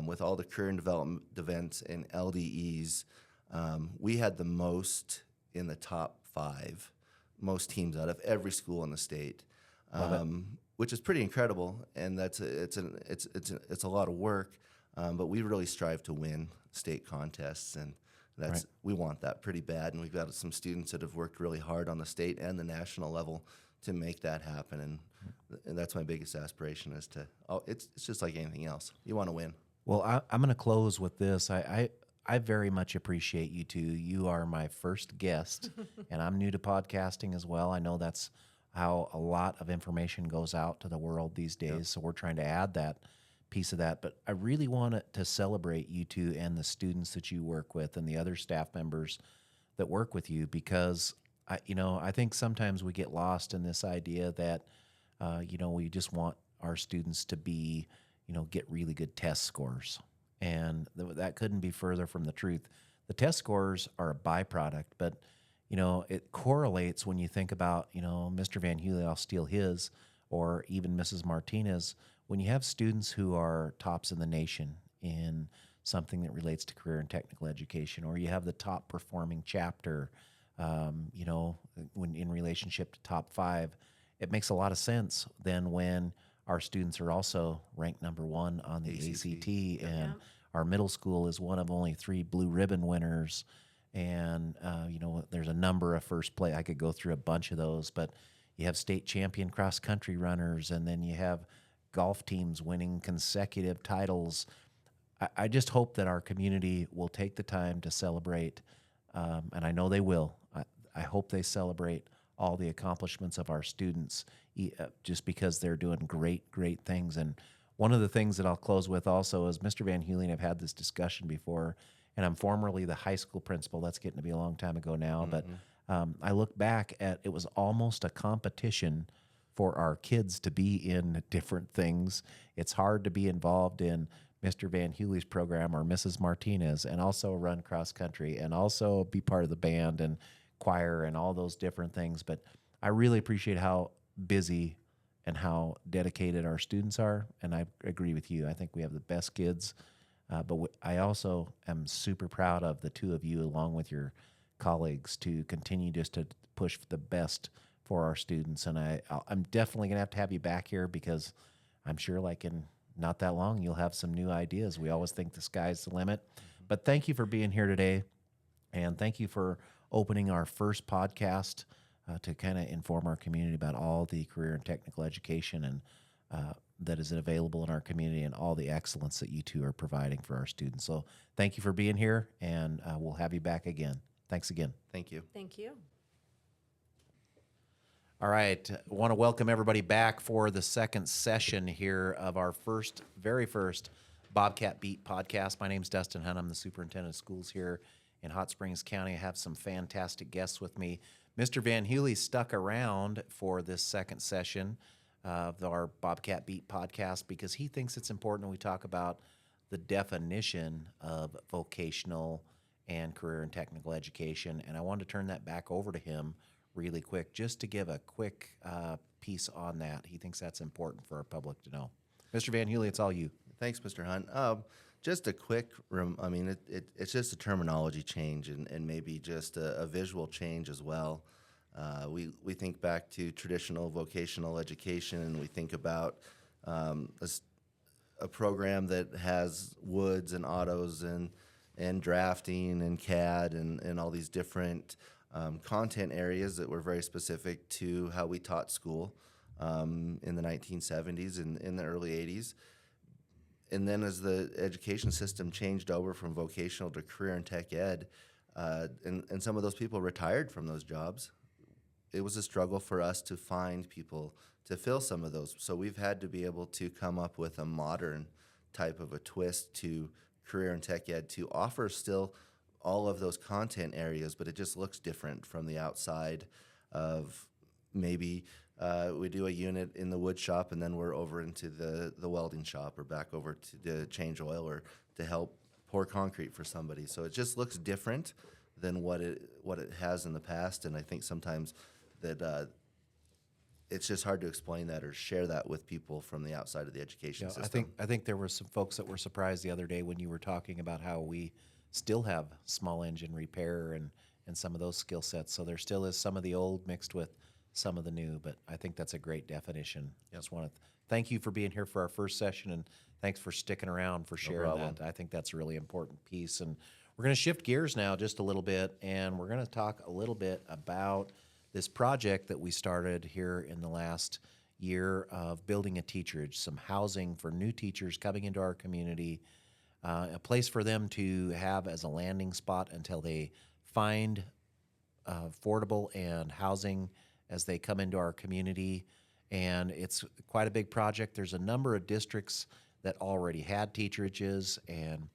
with all the career and development events and LDEs, we had the most in the top 5, most teams out of every school in the state, which is pretty incredible. And it's a lot of work, but we really strive to win state contests, and we want that pretty bad. And we've got some students that have worked really hard on the state and the national level to make that happen. And that's my biggest aspiration is to. It's just like anything else. You want to win. Well, I'm going to close with this. I very much appreciate you two. You are my first guest, and I'm new to podcasting as well. I know that's how a lot of information goes out to the world these days, yep. So we're trying to add that piece of that. But I really want to celebrate you two and the students that you work with and the other staff members that work with you, because I think sometimes we get lost in this idea that we just want our students to be get really good test scores, and that couldn't be further from the truth. The test scores are a byproduct, but it correlates when you think about Mr. Van Heuly, I'll steal his, or even Mrs. Martinez. When you have students who are tops in the nation in something that relates to career and technical education, or you have the top performing chapter, when in relationship to top 5, it makes a lot of sense then when our students are also ranked number 1 on the ACT, and our middle school is one of only 3 blue ribbon winners. And, there's a number of first place. I could go through a bunch of those, but you have state champion cross country runners, and then you have golf teams winning consecutive titles. I just hope that our community will take the time to celebrate, and I know they will. I hope they celebrate all the accomplishments of our students just because they're doing great, great things. And one of the things that I'll close with also is Mr. Van Heuly and I've had this discussion before, and I'm formerly the high school principal. That's getting to be a long time ago now, but I look back at it was almost a competition for our kids to be in different things. It's hard to be involved in Mr. Van Heuly's program or Mrs. Martinez and also run cross country and also be part of the band and choir and all those different things. But I really appreciate how busy and how dedicated our students are. And I agree with you. I think we have the best kids. But I also am super proud of the two of you, along with your colleagues, to continue just to push the best for our students. And I'm definitely going to have you back here, because I'm sure like in not that long, you'll have some new ideas. We always think the sky's the limit. But thank you for being here today. And thank you for opening our first podcast to kind of inform our community about all the career and technical education and that is available in our community and all the excellence that you two are providing for our students. So thank you for being here, and we'll have you back again. Thanks again. Thank you. Thank you. All right. I want to welcome everybody back for the second session here of our very first Bobcat Beat podcast. My name's Dustin Hunt. I'm the superintendent of schools here in Hot Springs County. I have some fantastic guests with me. Mr. Van Heuly stuck around for this second session of our Bobcat Beat podcast because he thinks it's important when we talk about the definition of vocational and career and technical education. And I wanted to turn that back over to him really quick, just to give a quick piece on that. He thinks that's important for our public to know. Mr. Van Heuly, it's all you. Thanks, Mr. Hunt. Just a quick, it's just a terminology change and maybe just a visual change as well. We think back to traditional vocational education, and we think about a program that has woods and autos and drafting and CAD and all these different content areas that were very specific to how we taught school in the 1970s and in the early 80s. And then as the education system changed over from vocational to career and tech ed, and some of those people retired from those jobs, it was a struggle for us to find people to fill some of those. So we've had to be able to come up with a modern type of a twist to career and tech ed to offer still all of those content areas, but it just looks different from the outside of maybe we do a unit in the wood shop and then we're over into the welding shop or back over to change oil or to help pour concrete for somebody. So it just looks different than what it has in the past. And I think sometimes that it's just hard to explain that or share that with people from the outside of the education system. I think there were some folks that were surprised the other day when you were talking about how we still have small engine repair and some of those skill sets. So there still is some of the old mixed with some of the new, but I think that's a great definition. Just want to thank you for being here for our first session, and thanks for sticking around for sharing that. I think that's a really important piece. And we're going to shift gears now just a little bit, and we're going to talk a little bit about this project that we started here in the last year of building a teacherage, some housing for new teachers coming into our community, a place for them to have as a landing spot until they find affordable and housing as they come into our community. And it's quite a big project. There's a number of districts that already had teacherages, and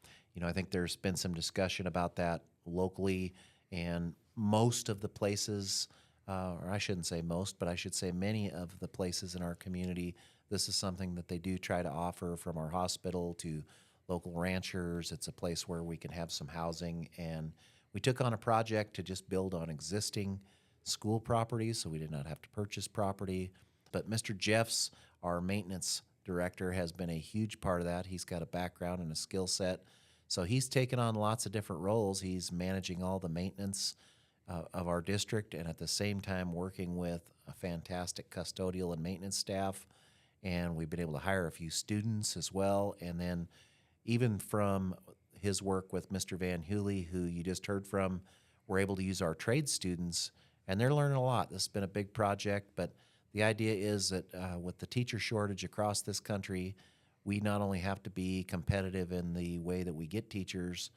I think there's been some discussion about that locally, and most of the places, or I shouldn't say most, but I should say many of the places in our community, this is something that they do try to offer, from our hospital to local ranchers. It's a place where we can have some housing, and we took on a project to just build on existing school properties, so we did not have to purchase property. But Mr. Jeffs, our maintenance director, has been a huge part of that. He's got a background and a skill set, so he's taken on lots of different roles. He's managing all the maintenance of our district, and at the same time working with a fantastic custodial and maintenance staff. And we've been able to hire a few students as well. And then even from his work with Mr. Van Hooly, who you just heard from, we're able to use our trade students, and they're learning a lot. This has been a big project, but the idea is that with the teacher shortage across this country, we not only have to be competitive in the way that we get teachers,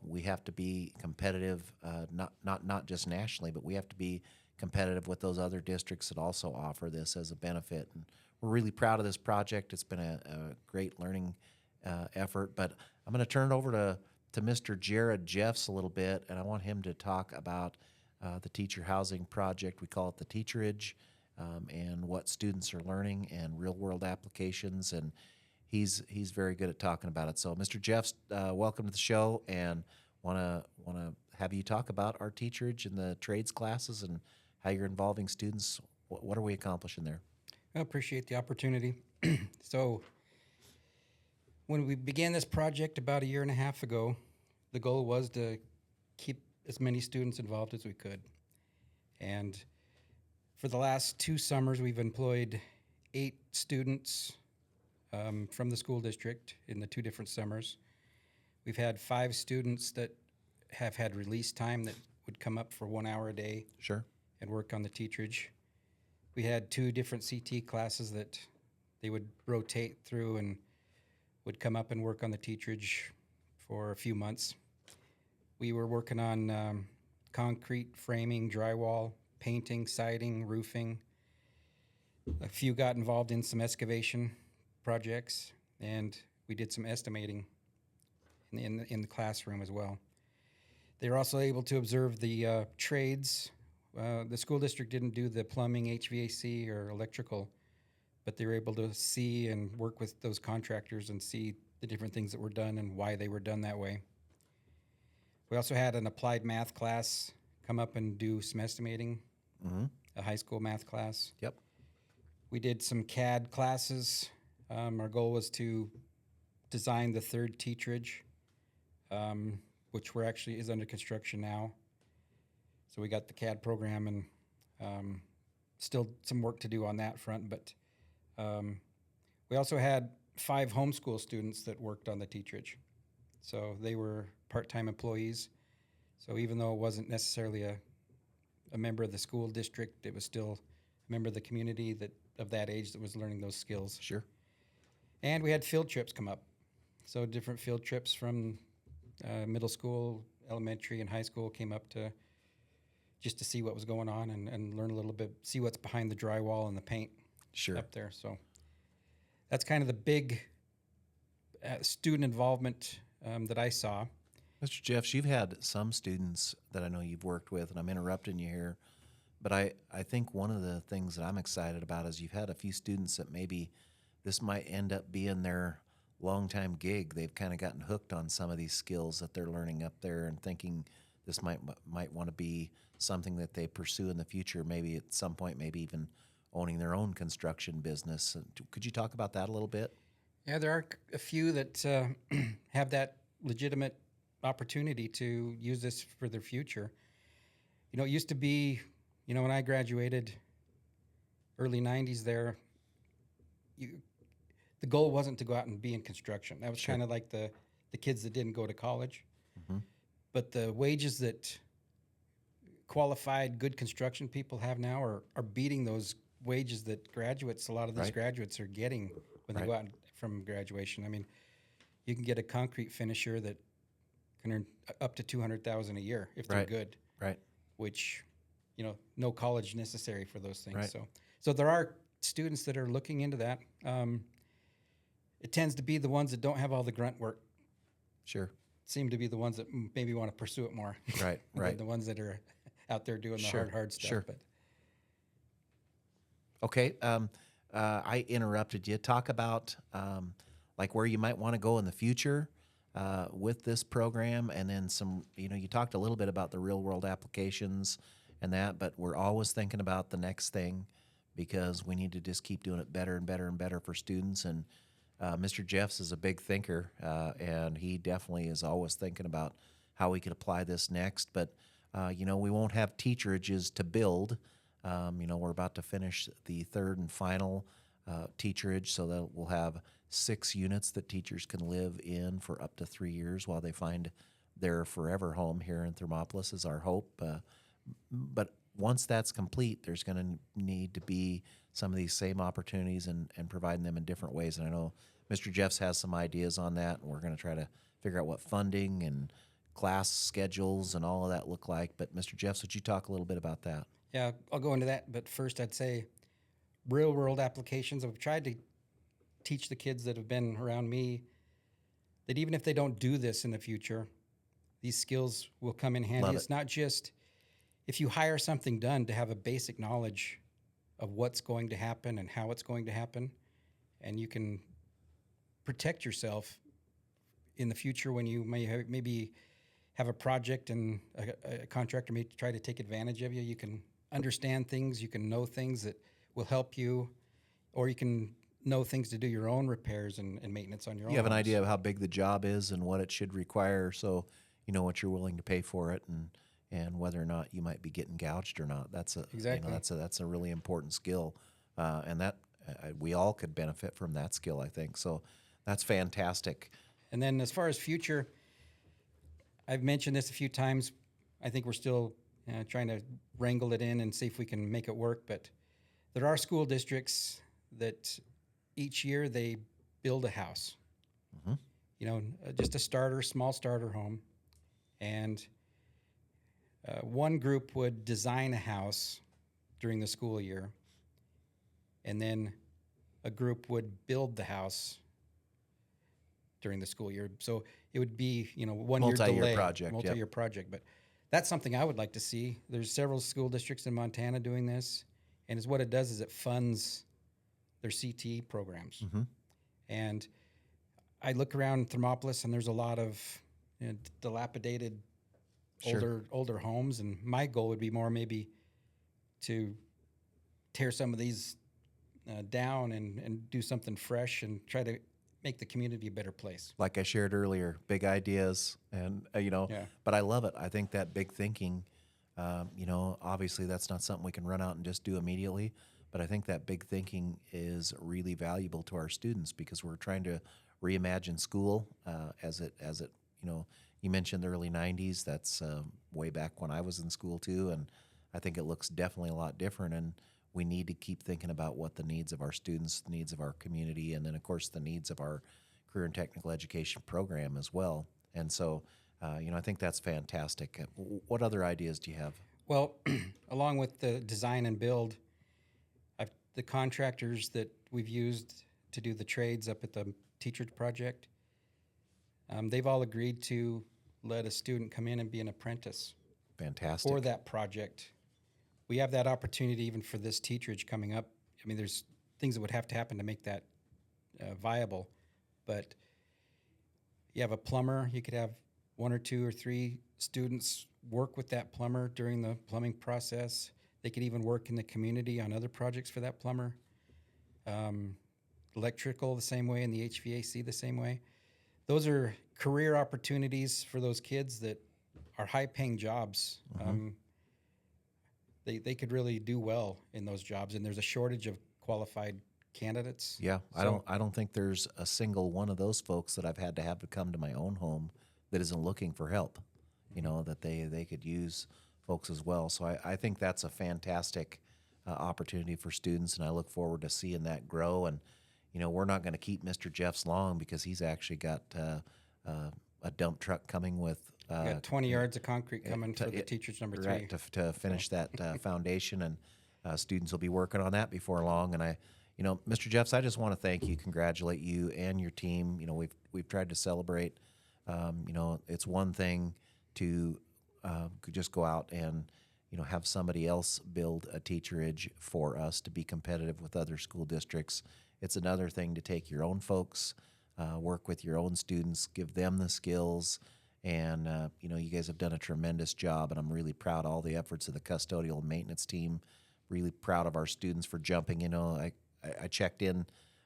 we have to be competitive, not just nationally, but we have to be competitive with those other districts that also offer this as a benefit. And we're really proud of this project. It's been a great learning effort. But I'm going to turn it over to Mr. Jared Jeffs a little bit, and I want him to talk about the teacher housing project. We call it the Teacherage, and what students are learning and real-world applications. And he's very good at talking about it. So, Mr. Jeffs, welcome to the show, and want to have you talk about our teacherage and the trades classes and how you're involving students. What are we accomplishing there? I appreciate the opportunity. So, when we began this project about 1.5 years ago, the goal was to keep as many students involved as we could. And for the last 2 summers, we've employed 8 students from the school district in the 2 different summers. We've had 5 students that have had release time that would come up for 1 hour a day. Sure. And work on the teacherage. We had 2 different CT classes that they would rotate through and would come up and work on the teacherage for a few months. We were working on concrete framing, drywall, painting, siding, roofing. A few got involved in some excavation projects, and we did some estimating in the classroom as well. They were also able to observe the trades. The school district didn't do the plumbing, HVAC, or electrical, but they were able to see and work with those contractors and see the different things that were done and why they were done that way. We also had an applied math class come up and do some estimating, a high school math class. Yep. We did some CAD classes. Our goal was to design the 3rd teacherage, which is under construction now. So we got the CAD program, and still some work to do on that front. But we also had 5 homeschool students that worked on the teacherage. So they were part-time employees. So even though it wasn't necessarily a member of the school district, it was still a member of the community of that age that was learning those skills. Sure. And we had field trips come up. So different field trips from middle school, elementary, and high school came up to just to see what was going on and learn a little bit, see what's behind the drywall and the paint Sure. up there. So that's kind of the big student involvement that I saw. Mr. Jeffs, you've had some students that I know you've worked with, and I'm interrupting you here, but I think one of the things that I'm excited about is you've had a few students that maybe this might end up being their long-time gig. They've kind of gotten hooked on some of these skills that they're learning up there and thinking this might want to be something that they pursue in the future, maybe at some point, maybe even owning their own construction business. Could you talk about that a little bit? Yeah, there are a few that have that legitimate opportunity to use this for their future. You know, it used to be, you know, when I graduated, early 90s there, the goal wasn't to go out and be in construction. That was Sure. kind of like the kids that didn't go to college. Mm-hmm. But the wages that qualified good construction people have now are beating those wages that graduates, a lot of these Right. graduates are getting when they Right. go out from graduation. I mean, you can get a concrete finisher that can earn up to $200,000 a year if they're Right. good, Right. which, you know, no college necessary for those things. Right. So there are students that are looking into that. It tends to be the ones that don't have all the grunt work Sure. seem to be the ones that maybe want to pursue it more. Right. than Right. the ones that are out there doing the Sure, hard stuff. sure. But Okay. I interrupted you. Talk about like where you might want to go in the future with this program, and then some. You know, you talked a little bit about the real world applications and that, but we're always thinking about the next thing because we need to just keep doing it better and better and better for students. And Mr. Jeffs is a big thinker, and he definitely is always thinking about how we could apply this next. But you know, we won't have teacherages to build. You know, we're about to finish the third and final teacherage, so that we'll have 6 units that teachers can live in for up to 3 years while they find their forever home here in Thermopolis is our hope. But once that's complete, there's going to need to be some of these same opportunities and providing them in different ways. And I know Mr. Jeffs has some ideas on that, and we're going to try to figure out what funding and class schedules and all of that look like. But Mr. Jeffs, would you talk a little bit about that? yeah, I'll go into that. But first, I'd say real world applications. I've tried to teach the kids that have been around me that even if they don't do this in the future, these skills will come in handy. Love It's it. not just if you hire something done to have a basic knowledge of what's going to happen and how it's going to happen, and you can protect yourself in the future when you maybe have a project and a contractor may try to take advantage of you. You can understand things, you can know things that will help you, or you can know things to do your own repairs and maintenance on your own. You have an homes. idea of how big the job is and what it should require, so you know what you're willing to pay for it, and whether or not you might be getting gouged or not. That's a Exactly. You know, that's a really important skill, and that we all could benefit from that skill, I think. So that's fantastic. And then as far as future, I've mentioned this a few times. I think we're still trying to wrangle it in and see if we can make it work. But there are school districts that each year they build a house. Mm-hmm. You know, just a small starter home. And one group would design a house during the school year. And then a group would build the house during the school year. So it would be, you know, 1 year Multi-year delay. project, yep. Multi-year project. But that's something I would like to see. There's several school districts in Montana doing this. And what it does is it funds their CTE programs. Mm-hmm. And I look around Thermopolis and there's a lot of dilapidated Sure. older homes. And my goal would be more maybe to tear some of these down and do something fresh and try to make the community a better place. Like I shared earlier, big ideas, and you know, Yeah. but I love it. I think that big thinking, you know, obviously that's not something we can run out and just do immediately, but I think that big thinking is really valuable to our students because we're trying to reimagine school as it, you know, you mentioned the early 90s. That's way back when I was in school too, and I think it looks definitely a lot different, and we need to keep thinking about what the needs of our students, the needs of our community, and then, of course, the needs of our career and technical education program as well. And so, you know, I think that's fantastic. What other ideas do you have? Well, along with the design and build, the contractors that we've used to do the trades up at the Teachers Project, they've all agreed to let a student come in and be an apprentice Fantastic. for that project. We have that opportunity even for this teacherage coming up. I mean, there's things that would have to happen to make that viable, but you have a plumber, you could have 1 or 2 or 3 students work with that plumber during the plumbing process. They could even work in the community on other projects for that plumber. Electrical the same way, and the HVAC the same way. Those are career opportunities for those kids that are high-paying jobs. They could really do well in those jobs, and there's a shortage of qualified candidates. Yeah, So- I don't think there's a single one of those folks that I've had to come to my own home that isn't looking for help. You know, that they could use folks as well. So I think that's a fantastic opportunity for students, and I look forward to seeing that grow. And you know, we're not going to keep Mr. Jeffs long because he's actually got a dump truck coming with. We got 20 yards of concrete coming for the teachers number 3. Right, to finish that foundation, and students will be working on that before long. And you know, Mr. Jeffs, I just want to thank you, congratulate you and your team. You know, we've tried to celebrate. You know, it's one thing to just go out and you know have somebody else build a teacherage for us to be competitive with other school districts. It's another thing to take your own folks, work with your own students, give them the skills. And, you know, you guys have done a tremendous job, and I'm really proud of all the efforts of the custodial and maintenance team. Really proud of our students for jumping. You know, I checked in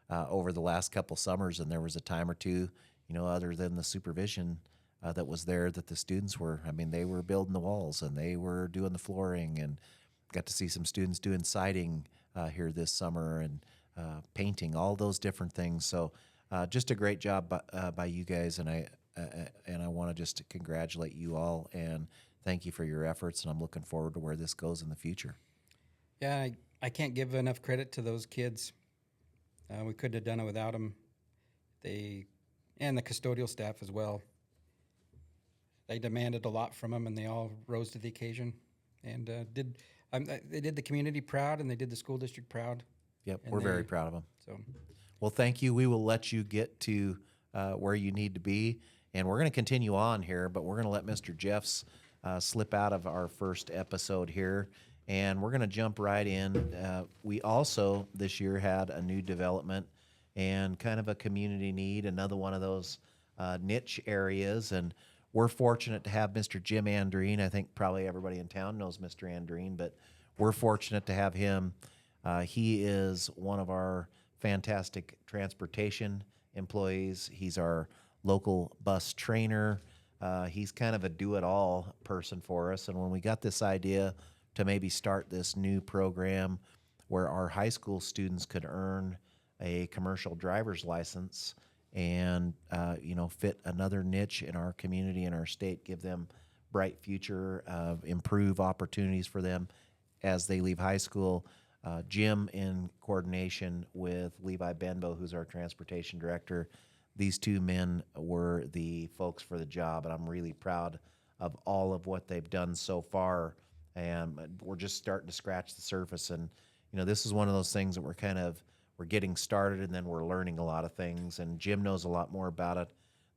over the last couple summers, and there was a time or two, you know, other than the supervision that was there, that the students were, I mean, they were building the walls, and they were doing the flooring, and got to see some students doing siding here this summer, and painting, all those different things. So just a great job by you guys, and I want to just congratulate you all and thank you for your efforts, and I'm looking forward to where this goes in the future. Yeah, I can't give enough credit to those kids. We couldn't have done it without them. And the custodial staff as well. They demanded a lot from them, and they all rose to the occasion, and they did the community proud, and they did the school district proud. Yep, And we're very proud of them. So, Well, thank you. We will let you get to where you need to be, and we're going to continue on here, but we're going to let Mr. Jeffs slip out of our first episode here, and we're going to jump right in. We also this year had a new development and kind of a community need, another one of those niche areas, and we're fortunate to have Mr. Jim Andreen. I think probably everybody in town knows Mr. Andreen, but we're fortunate to have him. He is one of our fantastic transportation employees. He's our local bus trainer. He's kind of a do-it-all person for us. And when we got this idea to maybe start this new program where our high school students could earn a commercial driver's license and you know, fit another niche in our community, in our state, give them bright future, improve opportunities for them as they leave high school. Jim, in coordination with Levi Benbow, who's our transportation director, these two men were the folks for the job, and I'm really proud of all of what they've done so far. And we're just starting to scratch the surface. And you know, this is one of those things that we're getting started, and then we're learning a lot of things. And Jim knows a lot more about it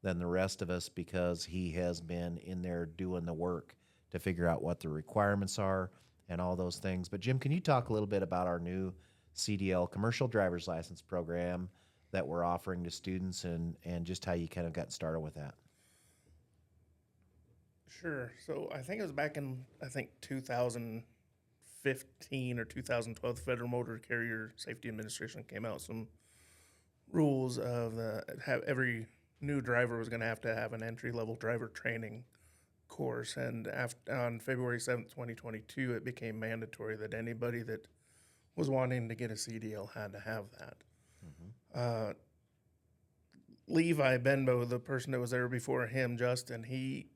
than the rest of us because he has been in there doing the work to figure out what the requirements are and all those things. But Jim, can you talk a little bit about our new CDL, commercial driver's license program, that we're offering to students, and just how you kind of got started with that? Sure. So I think it was back in 2015 or 2012, the Federal Motor Carrier Safety Administration came out with some rules of every new driver was going to have an entry-level driver training course. And on February 7th, 2022, it became mandatory that anybody that was wanting to get a CDL had to have that. Mm-hmm. Levi Benbow, the person that was there before him, Justin, he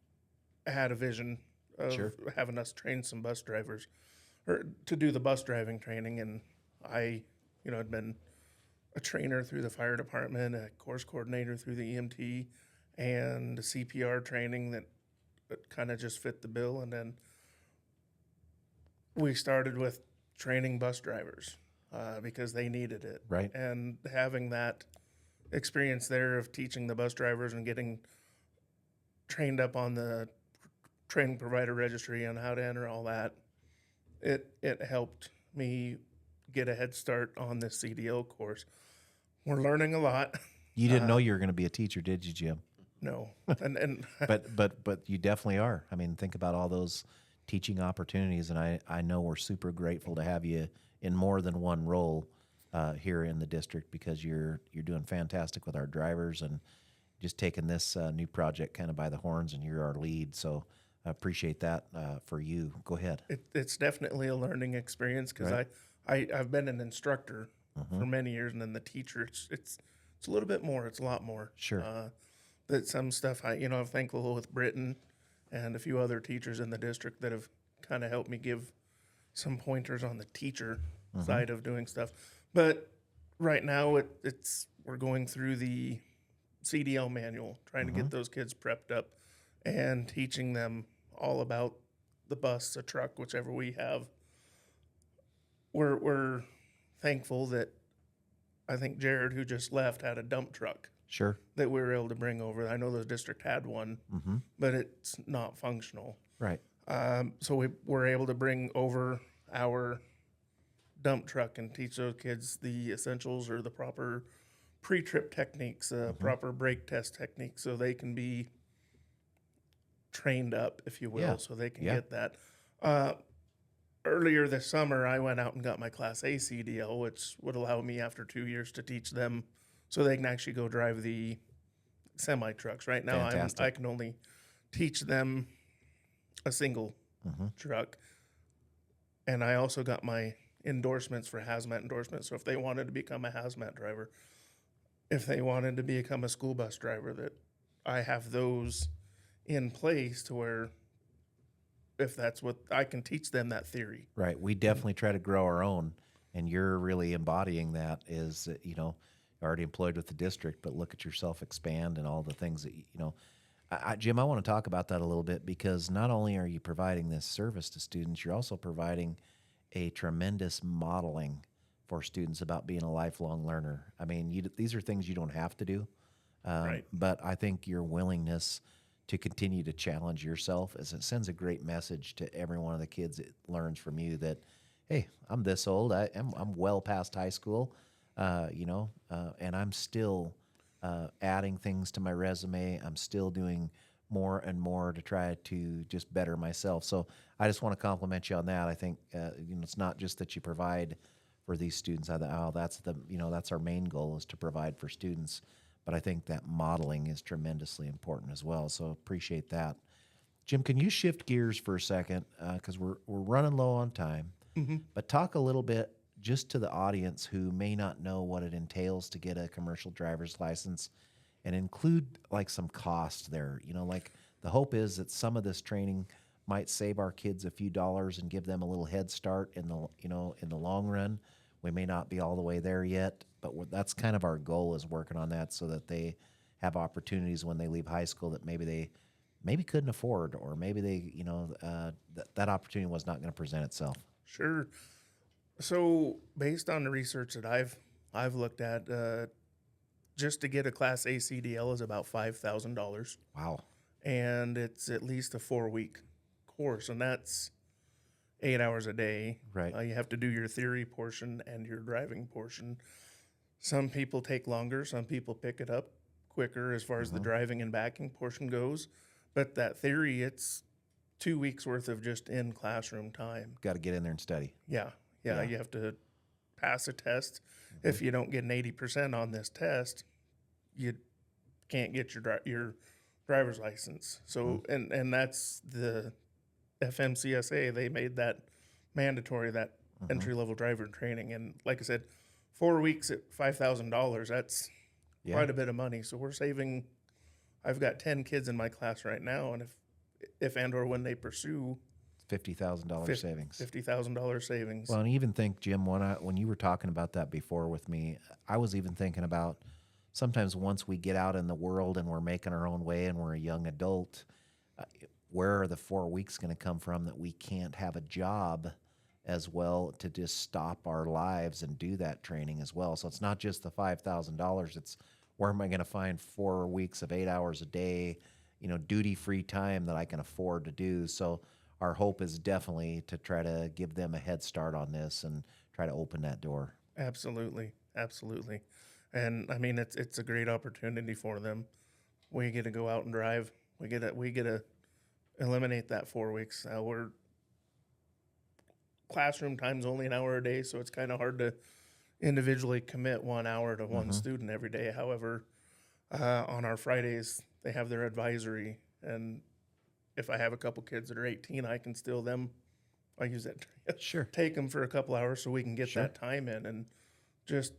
had a vision of having us train some bus drivers, or to do the bus driving training. And I, had been a trainer through the fire department, a course coordinator through the EMT, and the CPR training that kind of just fit the bill. And then we started with training bus drivers because they needed it. Right. And having that experience there of teaching the bus drivers and getting trained up on the training provider registry on how to enter all that, it helped me get a head start on this CDL course. We're learning a lot. You didn't know you were going to be a teacher, did you, Jim? No, and But you definitely are. I mean, think about all those teaching opportunities, and I know we're super grateful to have you in more than one role here in the district, because you're doing fantastic with our drivers and just taking this new project kind of by the horns, and you're our lead. So I appreciate that for you. Go ahead. it's definitely a learning experience because Right. I've been an instructor for many years, and then the teacher, it's a little bit more. It's a lot more. Sure. That some stuff I'm thankful with Britton and a few other teachers in the district that have kind of helped me give some pointers on the teacher side of doing stuff. But right now we're going through the CDL manual, trying to get those kids prepped up and teaching them all about the bus, the truck, whichever we have. We're thankful that I think Jared, who just left, had a dump truck Sure. that we were able to bring over. I know the district had one, but it's not functional. Right. So we were able to bring over our dump truck and teach those kids the essentials or the proper pre-trip techniques, proper brake test techniques, so they can be trained up, if you will, Yeah. so they can Yeah. get that. Earlier this summer, I went out and got my Class A CDL, which would allow me after 2 years to teach them so they can actually go drive the semi trucks. Right now, Fantastic. I can only teach them a single truck. And I also got my endorsements for hazmat endorsements. So if they wanted to become a hazmat driver, if they wanted to become a school bus driver, that I have those in place to where if that's what I can teach them that theory. Right. We definitely try to grow our own, and you're really embodying that. Is that, you're already employed with the district, but look at yourself expand and all the things that Jim, I want to talk about that a little bit, because not only are you providing this service to students, you're also providing a tremendous modeling for students about being a lifelong learner. I mean, these are things you don't have to do, Right. but I think your willingness to continue to challenge yourself it sends a great message to every one of the kids that learns from you that, hey, I'm this old, I'm well past high school, and I'm still adding things to my resume. I'm still doing more and more to try to just better myself. So I just want to compliment you on that. I think it's not just that you provide for these students. That's our main goal, is to provide for students. But I think that modeling is tremendously important as well. So appreciate that. Jim, can you shift gears for a second, because we're running low on time. But talk a little bit just to the audience who may not know what it entails to get a commercial driver's license, and include like some cost there. Like the hope is that some of this training might save our kids a few dollars and give them a little head start in the long run. We may not be all the way there yet, but that's kind of our goal, is working on that so that they have opportunities when they leave high school that maybe they couldn't afford, or maybe they that opportunity was not going to present itself. Sure. So based on the research that I've looked at, just to get a Class A CDL is about $5,000, Wow. and it's at least a 4-week course, and that's 8 hours a day. Right. You have to do your theory portion and your driving portion. Some people take longer. Some people pick it up quicker as far as the driving and backing portion goes. But that theory, it's 2 weeks worth of just in classroom time. Got to get in there and study. Yeah. Yeah. You have to pass a test. If you don't get an 80% on this test, you can't get your driver's license. So, and that's the FMCSA. They made that mandatory, that entry-level driver training. And like I said, 4 weeks at $5,000, that's quite a bit of money. So we're saving, I've got 10 kids in my class right now. And if and or when they pursue, $50,000 savings. $50,000 savings. Well, and even think, Jim, when you were talking about that before with me, I was even thinking about sometimes once we get out in the world and we're making our own way and we're a young adult, where are the 4 weeks going to come from that we can't have a job as well to just stop our lives and do that training as well. So it's not just the $5,000. It's where am I going to find 4 weeks of 8 hours a day, duty-free time that I can afford to do. So our hope is definitely to try to give them a head start on this and try to open that door. Absolutely, absolutely. And I mean, it's a great opportunity for them. We get to go out and drive. We get to eliminate that 4 weeks. We're classroom time's only an hour a day, so it's kind of hard to individually commit 1 hour to one student every day. However, on our Fridays, they have their advisory, and if I have a couple kids that are 18, I can still I use that Sure. take them for a couple hours so we can get Sure. that time in, and just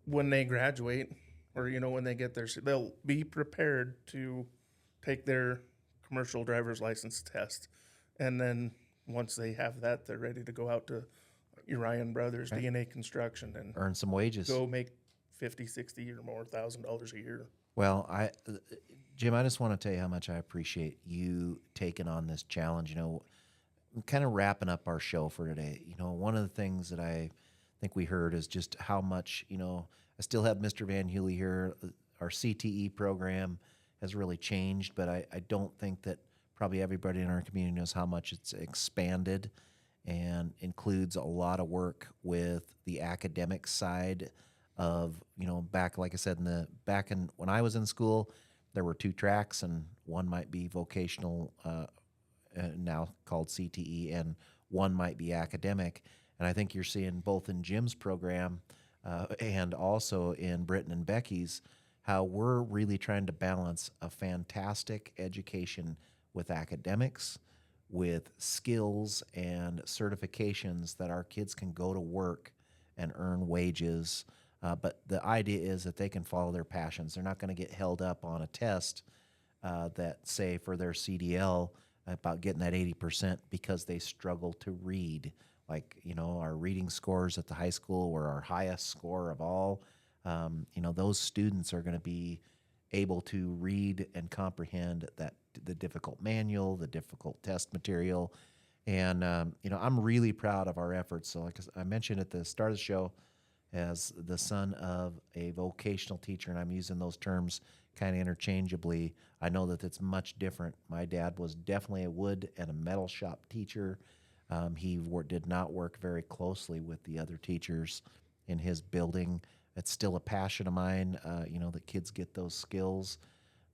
when they graduate or when they get they'll be prepared to take their commercial driver's license test, and then once they have that, they're ready to go out to Urian Brothers, Right. DNA Construction, and Earn some wages. go make 50, 60 or more $1,000 a year. Well, Jim, I just want to tell you how much I appreciate you taking on this challenge. Kind of wrapping up our show for today. One of the things that I think we heard is just how much, I still have Mr. Van Heuly here. Our CTE program has really changed, but I don't think that probably everybody in our community knows how much it's expanded and includes a lot of work with the academic side of, back, like I said, when I was in school, there were 2 tracks, and one might be vocational, now called CTE, and one might be academic. And I think you're seeing both in Jim's program and also in Britton and Becky's how we're really trying to balance a fantastic education with academics, with skills and certifications that our kids can go to work and earn wages. But the idea is that they can follow their passions. They're not going to get held up on a test that, say, for their CDL about getting that 80% because they struggle to read. Like, our reading scores at the high school were our highest score of all. Those students are going to be able to read and comprehend the difficult manual, the difficult test material. And, I'm really proud of our efforts. So like I mentioned at the start of the show, as the son of a vocational teacher, and I'm using those terms kind of interchangeably, I know that it's much different. My dad was definitely a wood and a metal shop teacher. He did not work very closely with the other teachers in his building. It's still a passion of mine, that kids get those skills.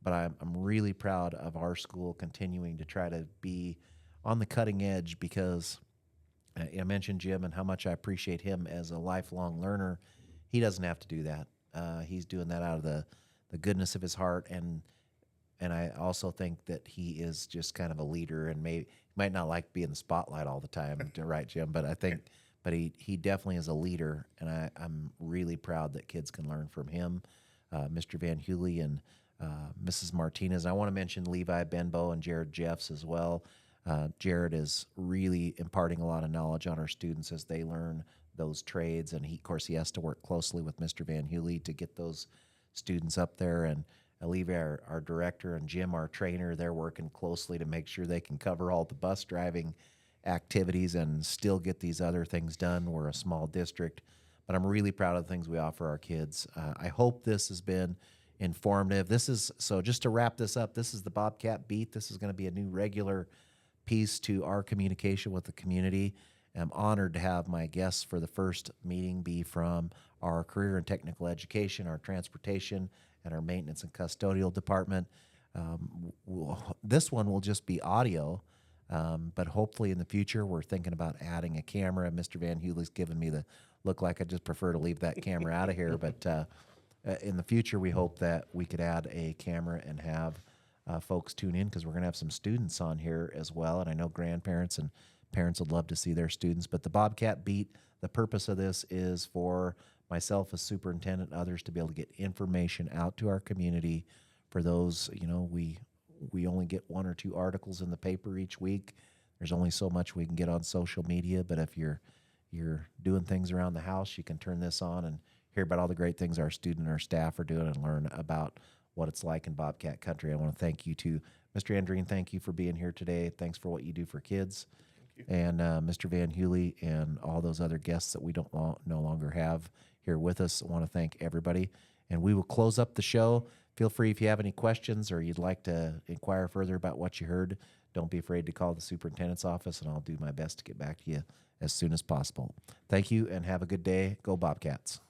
But I'm really proud of our school continuing to try to be on the cutting edge because I mentioned Jim and how much I appreciate him as a lifelong learner. He doesn't have to do that. He's doing that out of the goodness of his heart, and I also think that he is just kind of a leader, and he might not like being in the spotlight all the time, right, Jim? But I think, he definitely is a leader, and I'm really proud that kids can learn from him, Mr. Van Heuly and Mrs. Martinez. I want to mention Levi Benbow and Jared Jeffs as well. Jared is really imparting a lot of knowledge on our students as they learn those trades, and of course, he has to work closely with Mr. Van Heuly to get those students up there. And Levi, our director, and Jim, our trainer, they're working closely to make sure they can cover all the bus driving activities and still get these other things done. We're a small district, but I'm really proud of the things we offer our kids. I hope this has been informative. So just to wrap this up, this is the Bobcat Beat. This is going to be a new regular piece to our communication with the community. I'm honored to have my guests for the first meeting be from our career and technical education, our transportation, and our maintenance and custodial department. This one will just be audio, but hopefully in the future we're thinking about adding a camera. Mr. Van Heuly's given me the look like I just prefer to leave that camera out of here, but in the future we hope that we could add a camera and have folks tune in because we're going to have some students on here as well, and I know grandparents and parents would love to see their students. But the Bobcat Beat, the purpose of this is for myself as superintendent and others to be able to get information out to our community. For those, we only get 1 or 2 articles in the paper each week. There's only so much we can get on social media, but if you're doing things around the house, you can turn this on and hear about all the great things our student and our staff are doing and learn about what it's like in Bobcat country. I want to thank you too. Mr. Andreen, thank you for being here today. Thanks for what you do for kids. And Mr. Van Hewley and all those other guests that we don't no longer have here with us. I want to thank everybody. And we will close up the show. Feel free if you have any questions or you'd like to inquire further about what you heard. Don't be afraid to call the superintendent's office, and I'll do my best to get back to you as soon as possible. Thank you, and have a good day. Go Bobcats.